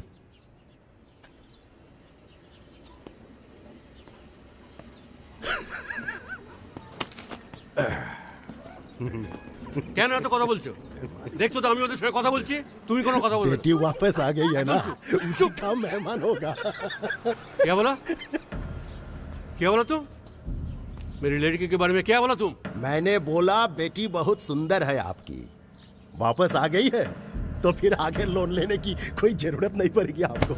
কেন এত কথা বলছো? দেখছো তো আমি ওদের সঙ্গে কথা বলছি, তুমি কোনো কথা বলবে? बेटी वापस आ गई है ना, उसी का मेहमान होगा। क्या बोला? क्या बोला तुम? मेरी लड़की के बारे में क्या बोला तुम? मैंने बोला बेटी बहुत सुंदर है आपकी, वापस आ गई है तो फिर आगे लोन लेने की कोई जरूरत नहीं पड़ेगी आपको।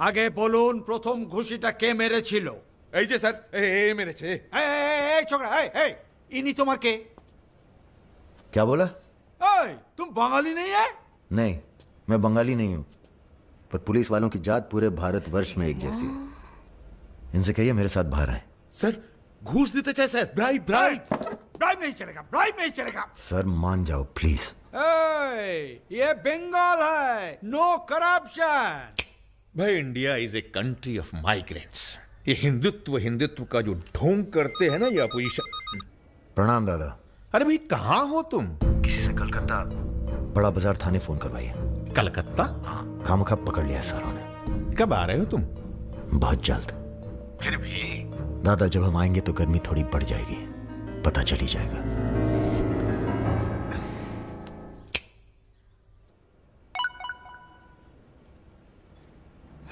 আগে বলুন প্রথম ঘুষিটা কে মেরেছিল? এই যে স্যার, এই মেরেছে। এই ছোকরা, এই ইনি তোমার কে? क्या बोला? तुम बंगाली नहीं है? नहीं, मैं बंगाली नहीं हूं, पर पुलिस वालों की जात पूरे भारतवर्ष में एक जैसी है। इनसे कहिए मेरे साथ बाहर आए। सर घूस देते चाहे सर, ब्राइब ब्राइब नहीं चलेगा, ब्राइब नहीं चलेगा। सर मान जाओ प्लीज। ये बंगाल है, नो करप्शन। भाई India is a country of migrants. ये हिंदुत्व का जो ढोंग करते हैं ना ये अपोजिशन। प्रणाम दादा। अरे भाई कहाँ हो तुम? किसी से कलकत्ता बड़ा बाजार थाने फोन करवाइए। कलकत्ता? खामखा पकड़ लिया सारों ने। कब आ रहे हो तुम? बहुत जल्द। फिर भी दादा जब हम आएंगे तो गर्मी थोड़ी बढ़ जाएगी, पता चल ही जाएगा।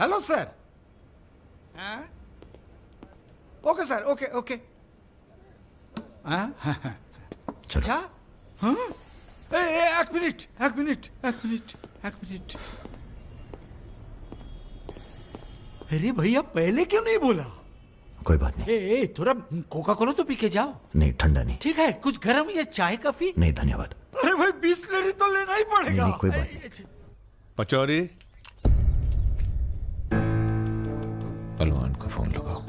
Hello sir. Okay sir, okay okay. अच्छा, हाँ, एक मिनट। एक मिनट। अरे भैया पहले क्यों नहीं बोला? कोई बात नहीं। ए, थोड़ा कोका कोला तो पी के जाओ। नहीं, ठंडा नहीं। ठीक है, कुछ गर्म या चाय कॉफी? नहीं धन्यवाद। अरे भाई बिस्लरी तो लेना ही पड़ेगा। नहीं, कोई बात नहीं। पचौरी, पहलवान को फोन लगाओ।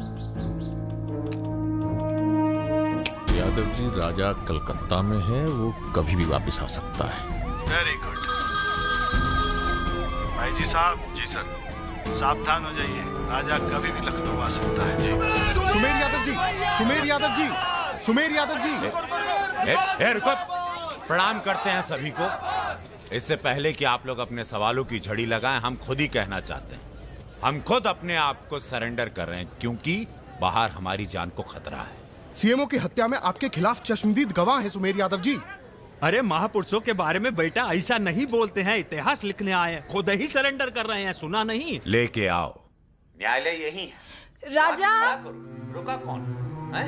यादव जी, राजा कलकत्ता में है, वो कभी भी वापस आ सकता है। वेरी गुड भाई जी साहब। जी सर, सावधान हो जाइए, राजा कभी भी लखनऊ आ सकता है। जी सुमेर यादव जी, सुमेर यादव जी, सुमेर यादव जी। रुको, प्रणाम करते हैं सभी को। इससे पहले कि आप लोग अपने सवालों की झड़ी लगाएं, हम खुद ही कहना चाहते हैं, हम खुद अपने आप को सरेंडर कर रहे हैं, क्योंकि बाहर हमारी जान को खतरा है। सीएमओ की हत्या में आपके खिलाफ चश्मदीद गवाह है सुमेर यादव जी। अरे महापुरुषों के बारे में बेटा ऐसा नहीं बोलते हैं, इतिहास लिखने आए हैं, खुद ही सरेंडर कर रहे हैं, सुना नहीं? लेके आओ, न्यायालय यही है। राजा, रुका कौन है?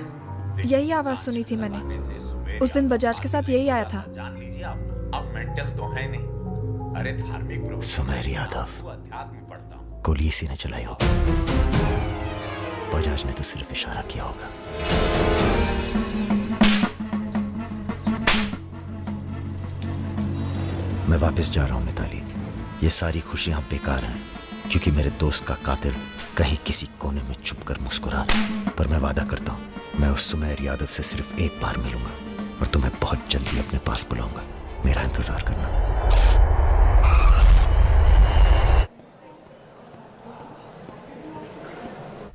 यही आवाज सुनी थी मैंने। उस दिन बजाज के साथ यही आया था। जान लीजिए आप मेंटल तो है नहीं। अरे धार्मिक सुमेर यादव, गोली इसी ने चलाई होगी। बजाज ने तो सिर्फ इशारा किया होगा। मैं वापस जा रहा हूं मिताली। ये सारी खुशियां बेकार हैं, क्योंकि मेरे दोस्त का कातिल कहीं किसी कोने में छुपकर मुस्कुरा रहा। पर मैं वादा करता हूं, मैं उस सुमेर यादव से सिर्फ एक बार मिलूंगा और तुम्हें बहुत जल्दी अपने पास बुलाऊंगा। मेरा इंतजार करना।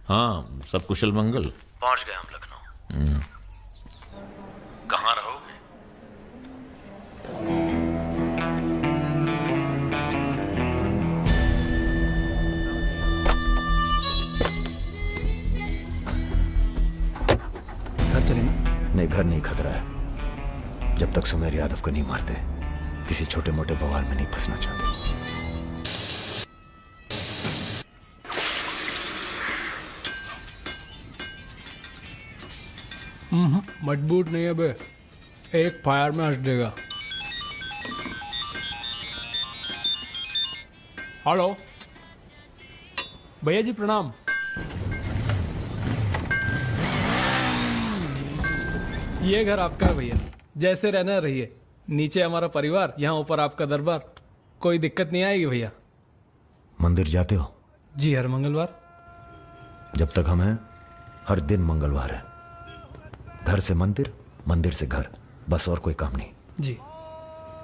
हाँ, सब कुशल मंगल? पहुंच गए हम लखनऊ। कहाँ रहोगे? घर चलेंगे? नहीं, घर नहीं खतरा है। जब तक सुमेर यादव को नहीं मारते, किसी छोटे मोटे बवाल में नहीं फंसना चाहते। मजबूत नहीं है बे, एक फायर में हंस देगा। हेलो भैया जी, प्रणाम। ये घर आपका है भैया, जैसे रहना रहिए। नीचे हमारा परिवार, यहाँ ऊपर आपका दरबार। कोई दिक्कत नहीं आएगी भैया। मंदिर जाते हो? जी, हर मंगलवार। जब तक हम हैं, हर दिन मंगलवार है। घर से मंदिर, मंदिर से घर, बस और कोई काम नहीं। जी।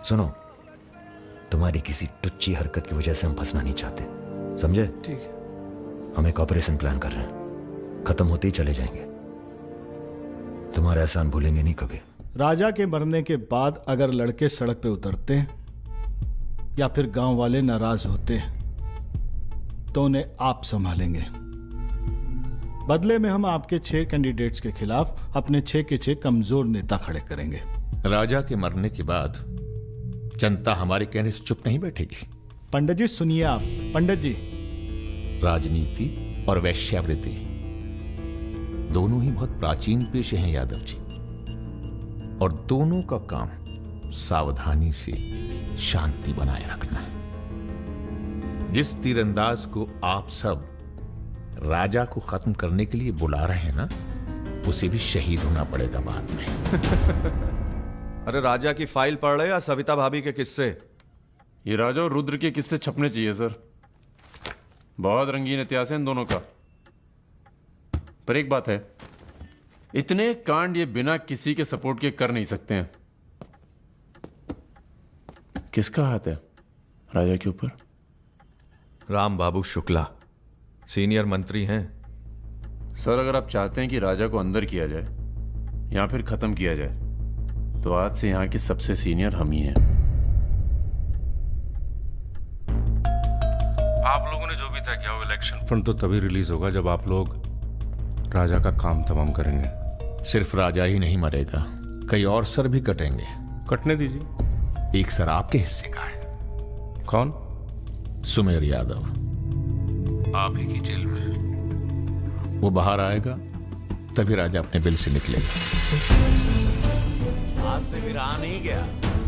सुनो, तुम्हारी किसी टुच्ची हरकत की वजह से हम फंसना नहीं चाहते, समझे? ठीक है। हम एक ऑपरेशन प्लान कर रहे हैं, खत्म होते ही चले जाएंगे। तुम्हारा एहसान भूलेंगे नहीं कभी। राजा के मरने के बाद अगर लड़के सड़क पे उतरते हैं या फिर गांव वाले नाराज होते हैं तो उन्हें आप संभालेंगे। बदले में हम आपके 6 कैंडिडेट्स के खिलाफ अपने 6 के 6 कमजोर नेता खड़े करेंगे। राजा के मरने के बाद जनता हमारे कहने से चुप नहीं बैठेगी। पंडित जी सुनिए आप। पंडित जी, राजनीति और वैश्यावृत्ति दोनों ही बहुत प्राचीन पेशे हैं यादव जी, और दोनों का काम सावधानी से शांति बनाए रखना है। जिस तीरंदाज को आप सब राजा को खत्म करने के लिए बुला रहे हैं ना, उसे भी शहीद होना पड़ेगा बाद में। अरे राजा की फाइल पढ़ रहे या सविता भाभी के किस्से? ये राजा और रुद्र के किस्से छपने चाहिए सर। बहुत रंगीन इतिहास है इन दोनों का। पर एक बात है, इतने कांड ये बिना किसी के सपोर्ट के कर नहीं सकते हैं। किसका हाथ है राजा के ऊपर? राम बाबू शुक्ला सीनियर मंत्री हैं। सर, अगर आप चाहते हैं कि राजा को अंदर किया जाए या फिर खत्म किया जाए, तो आज से यहां के सबसे सीनियर हम ही हैं। आप लोगों ने जो भी तय किया हो, इलेक्शन फंड तो तभी रिलीज होगा जब आप लोग राजा का काम तमाम करेंगे। सिर्फ राजा ही नहीं मरेगा, कई और सर भी कटेंगे। कटने दीजिए। एक सर आपके हिस्से का है। कौन? सुमेर यादव आप ही की जेल में। वो बाहर आएगा तभी राजा अपने बिल से निकलेगा। आपसे भी रहा नहीं गया।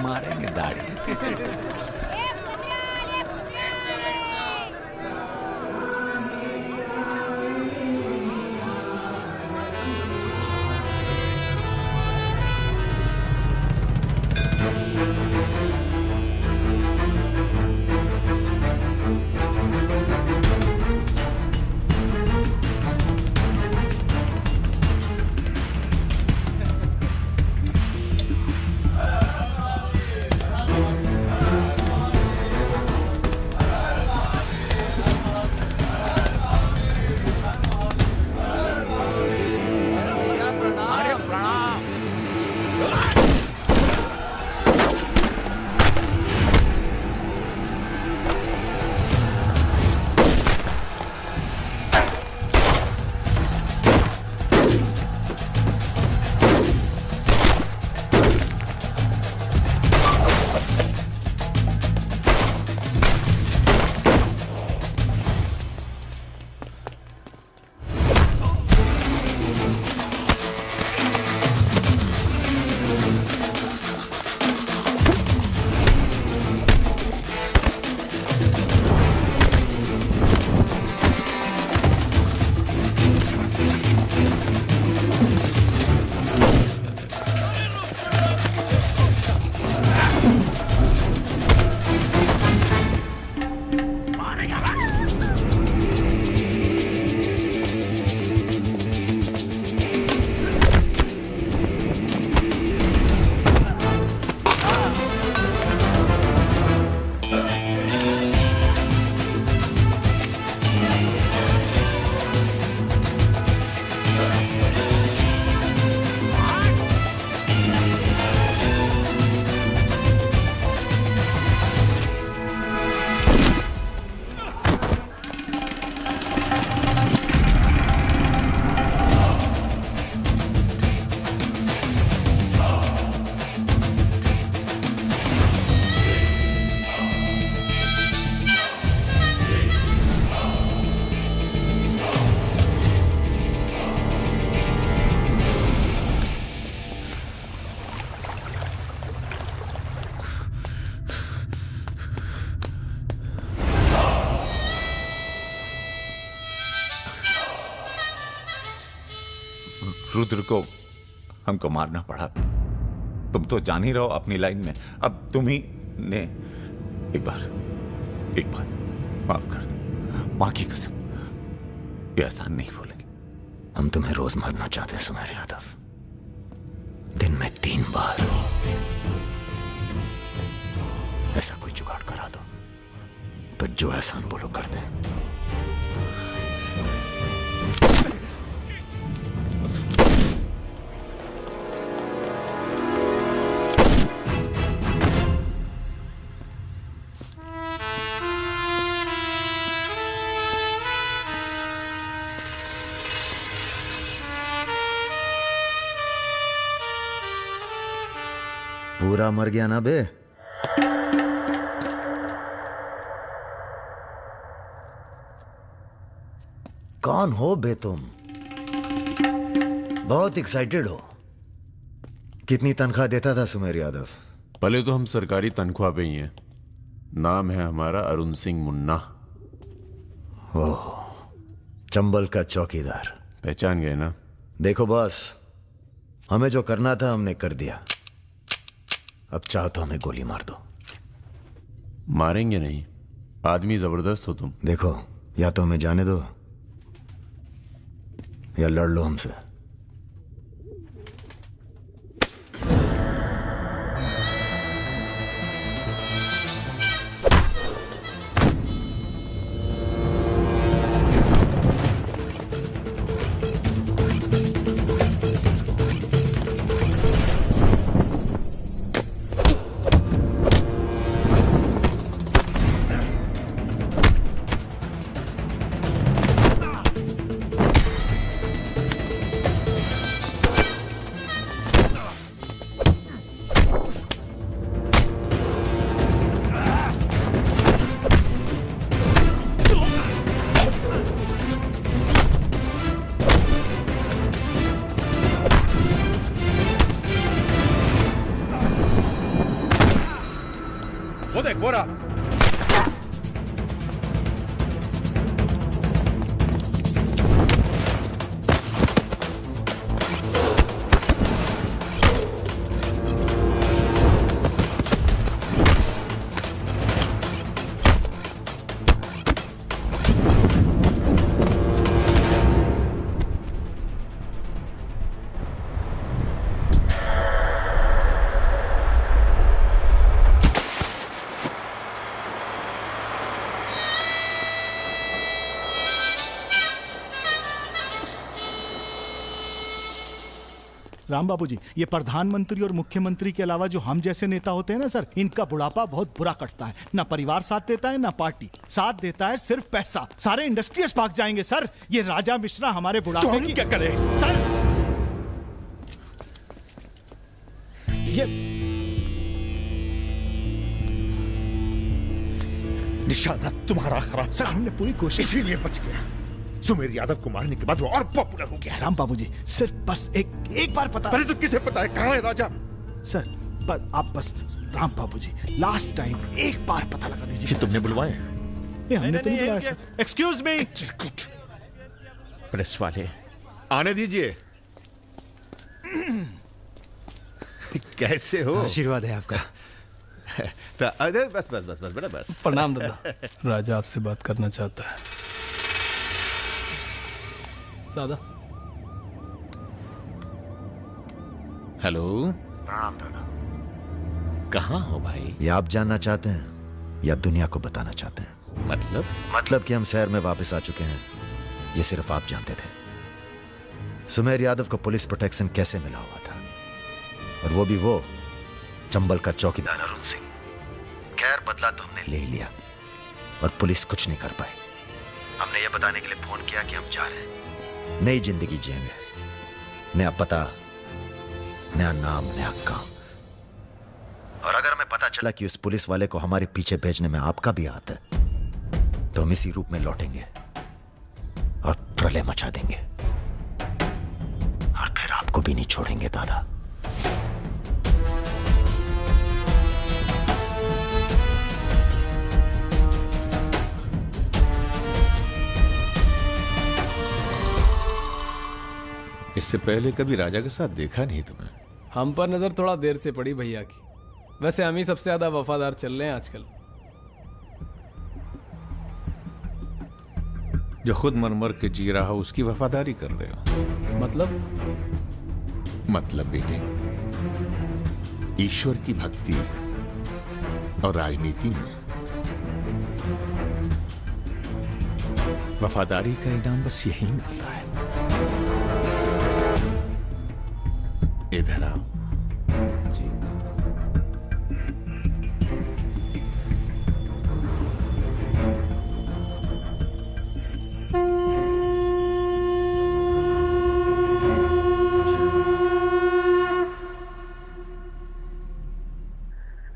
मारेंगे दाढ़ी। रुद्र को हमको मारना पड़ा। तुम तो जान ही रहो अपनी लाइन में। अब तुम ही ने एक बार माफ कर दो। मां की कसम, ये एहसान नहीं भूलेंगे। हम तुम्हें रोज मारना चाहते हैं सुमेर यादव, दिन में 3 बार। ऐसा कोई जुगाड़ करा दो तो जो एहसान बोलो कर दें। पूरा मर गया ना बे? कौन हो बे तुम? बहुत एक्साइटेड हो। कितनी तनख्वाह देता था सुमेर यादव? पहले तो हम सरकारी तनख्वाह पे ही हैं। नाम है हमारा अरुण सिंह मुन्ना। ओह, चंबल का चौकीदार। पहचान गए ना? देखो बॉस, हमें जो करना था हमने कर दिया। अब चाहो तो हमें गोली मार दो। मारेंगे नहीं, आदमी जबरदस्त हो तुम। देखो, या तो हमें जाने दो या लड़ लो हमसे। हो रहा। राम बाबू जी, ये प्रधानमंत्री और मुख्यमंत्री के अलावा जो हम जैसे नेता होते हैं ना सर, इनका बुढ़ापा बहुत बुरा कटता है। ना परिवार साथ देता है, ना पार्टी साथ देता है, सिर्फ पैसा। सारे इंडस्ट्रीज भाग जाएंगे सर। ये राजा मिश्रा हमारे बुढ़ापे की क्या करें सर? ये निशाना तुम्हारा खराब सर, हमने पूरी कोशिश, इसीलिए बच गया। सुमेर यादव को मारने के बाद वो और पॉपुलर हो गया। राम बाबू जी, सिर्फ बस एक बार पता। अरे तो किसे पता है कहाँ है राजा? सर आप बस, राम बाबू जी, लास्ट टाइम एक बार पता लगा दीजिए। तुमने बुलवाए? हमने तो नहीं बुलाया सर। Excuse me. प्रेस वाले आने दीजिए। कैसे हो? आशीर्वाद है आपका। बस बस बस बस बेटा बस। प्रणाम दादा। राजा आपसे बात करना चाहता है। दादा। हेलो। प्रणाम दादा। कहाँ हो भाई? ये आप जानना चाहते हैं या दुनिया को बताना चाहते हैं? मतलब कि हम शहर में वापस आ चुके हैं, ये सिर्फ आप जानते थे। सुमेर यादव को पुलिस प्रोटेक्शन कैसे मिला हुआ था, और वो भी वो चंबल का चौकीदार अरुण सिंह। खैर, बदला तो हमने ले ही लिया और पुलिस कुछ नहीं कर पाई। हमने ये बताने के लिए फोन किया कि हम जा रहे हैं, नई जिंदगी जिएंगे, नया पता, नया नाम, नया काम। और अगर हमें पता चला कि उस पुलिस वाले को हमारे पीछे भेजने में आपका भी हाथ है, तो हम इसी रूप में लौटेंगे और प्रलय मचा देंगे, और फिर आपको भी नहीं छोड़ेंगे दादा। इससे पहले कभी राजा के साथ देखा नहीं तुम्हें। हम पर नजर थोड़ा देर से पड़ी भैया की। वैसे हम ही सबसे ज्यादा वफादार चल रहे हैं आजकल। जो खुद मर के जी रहा हो उसकी वफादारी कर रहे हो। मतलब बेटे, ईश्वर की भक्ति और राजनीति में वफादारी का इनाम बस यही मिलता है। इधर आओ। जी।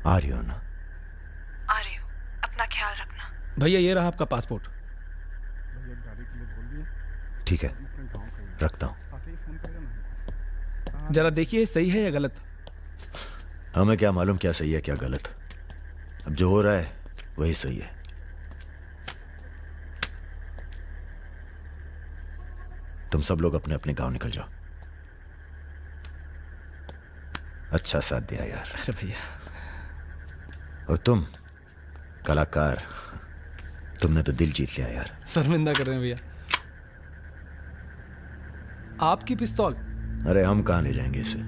आ रही हो ना? आ रही हूँ, अपना ख्याल रखना। भैया ये रहा आपका पासपोर्ट। ठीक है, रखता हूँ। जरा देखिए सही है या गलत। हमें क्या मालूम क्या सही है क्या गलत। अब जो हो रहा है वही सही है। तुम सब लोग अपने अपने गांव निकल जाओ। अच्छा साथ दिया यार। अरे भैया। और तुम कलाकार, तुमने तो दिल जीत लिया यार। शर्मिंदा कर रहे हैं भैया। आपकी पिस्तौल। अरे हम कहां ले जाएंगे इसे?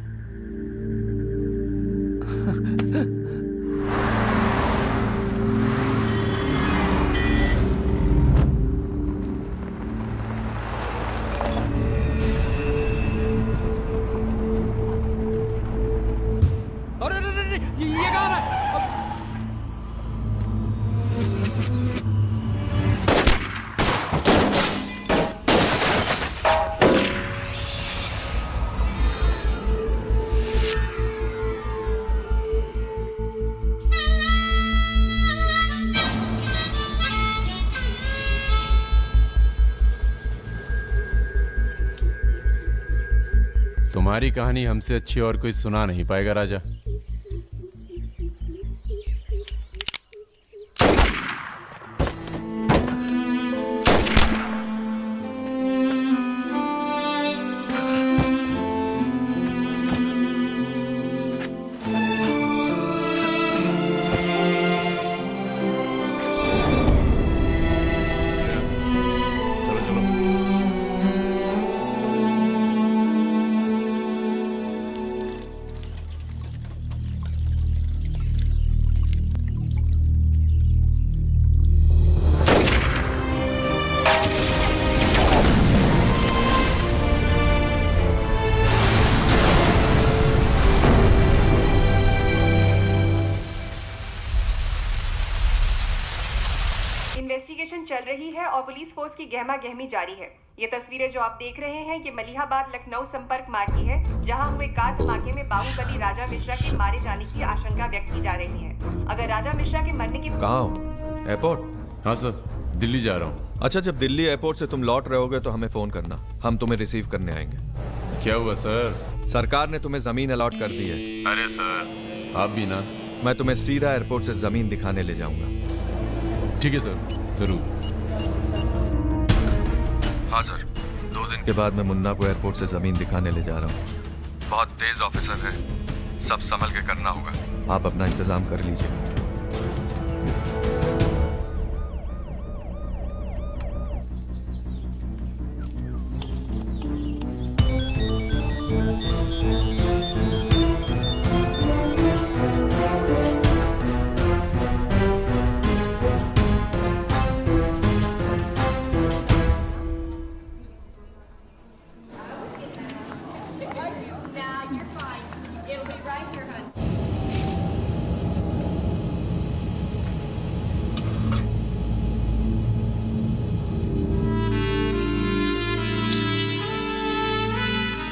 अरे ये कहाँ है? तुम्हारी कहानी हमसे अच्छी और कोई सुना नहीं पाएगा राजा। ऑपरेशन चल रही है और पुलिस फोर्स की गहमा गहमी जारी है। ये तस्वीरें जो आप देख रहे हैं ये मलिहाबाद लखनऊ संपर्क मार्ग की है, जहां हुए कार धमाके में बाहुबली राजा मिश्रा के मारे जाने की आशंका व्यक्त की जा रही है। अगर राजा मिश्रा के मरने की कहाँ हो? एयरपोर्ट? हाँ सर, दिल्ली जा रहा हूँ। अच्छा, जब दिल्ली एयरपोर्ट से तुम लौट रहे होगे तो हमें फोन करना, हम तुम्हें रिसीव करने आएंगे। क्या हुआ सर? सरकार ने तुम्हें जमीन अलॉट कर दी है। अरे सर, आप भी ना। मैं तुम्हें सीधा एयरपोर्ट से जमीन दिखाने ले जाऊंगा। ठीक है सर, जरूर। हाँ सर, 2 दिन के बाद मैं मुन्ना को एयरपोर्ट से जमीन दिखाने ले जा रहा हूँ। बहुत तेज ऑफिसर है, सब संभल के करना होगा। आप अपना इंतजाम कर लीजिए।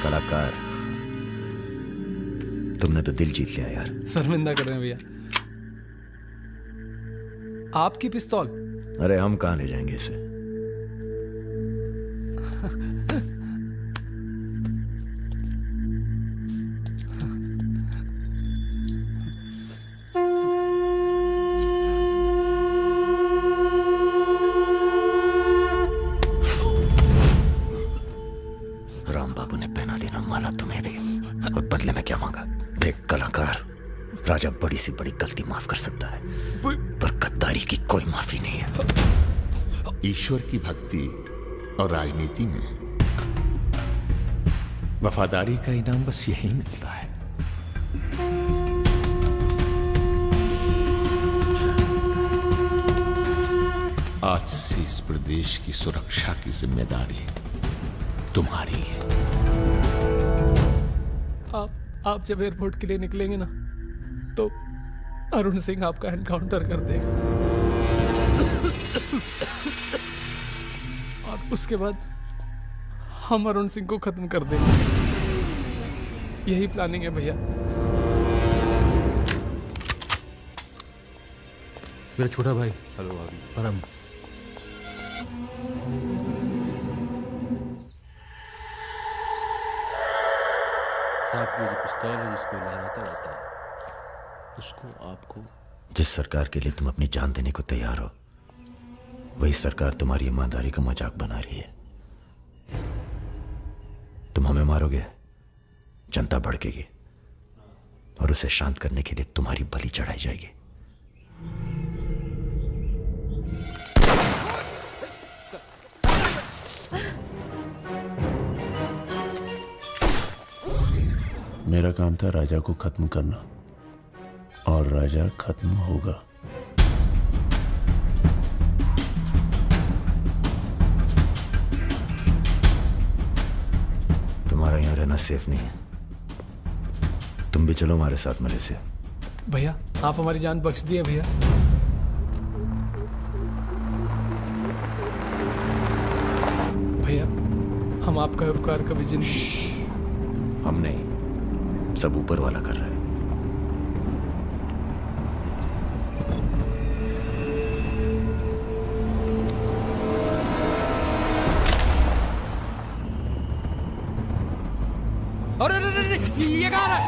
कलाकार, तुमने तो दिल जीत लिया यार। शर्मिंदा कर रहे हैं भैया। आपकी पिस्तौल? अरे हम कहां ले जाएंगे इसे? राम बाबू ने पहना देना माला तुम्हें भी, और बदले में क्या मांगा? देख कलाकार, राजा बड़ी सी बड़ी गलती माफ कर सकता है, पर गद्दारी की कोई माफी नहीं है। ईश्वर की भक्ति और राजनीति में वफादारी का इनाम बस यही मिलता है। आज से इस प्रदेश की सुरक्षा की जिम्मेदारी तुम्हारी है। आप जब एयरपोर्ट के लिए निकलेंगे ना, तो अरुण सिंह आपका एनकाउंटर कर देगा, और उसके बाद हम अरुण सिंह को खत्म कर देंगे। यही प्लानिंग है भैया। मेरा छोटा भाई। हेलो भाभी। परम। साहब, ये जो पिस्तौल है जिसको लहराता रहता है, उसको आपको। जिस सरकार के लिए तुम अपनी जान देने को तैयार हो, वही सरकार तुम्हारी ईमानदारी का मजाक बना रही है। तुम हमें मारोगे, जनता भड़केगी, और उसे शांत करने के लिए तुम्हारी बलि चढ़ाई जाएगी। मेरा काम था राजा को खत्म करना, और राजा खत्म होगा। तुम्हारा यहां रहना सेफ नहीं है, तुम भी चलो हमारे साथ मलेशिया। भैया, आप हमारी जान बख्श दिए भैया। भैया, हम आपका उपकार कभी जिंदगी। हम नहीं, सब ऊपर वाला कर रहा है। अरे ये कहाँ है?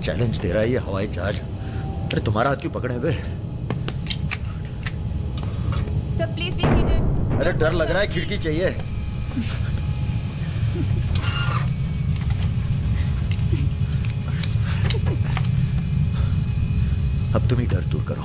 चैलेंज दे रहा है ये हवाई जहाज। अरे तुम्हारा हाथ क्यों पकड़े हुए? Sir please be seated. अरे डर लग रहा है, खिड़की चाहिए। अब तुम ही डर दूर करो।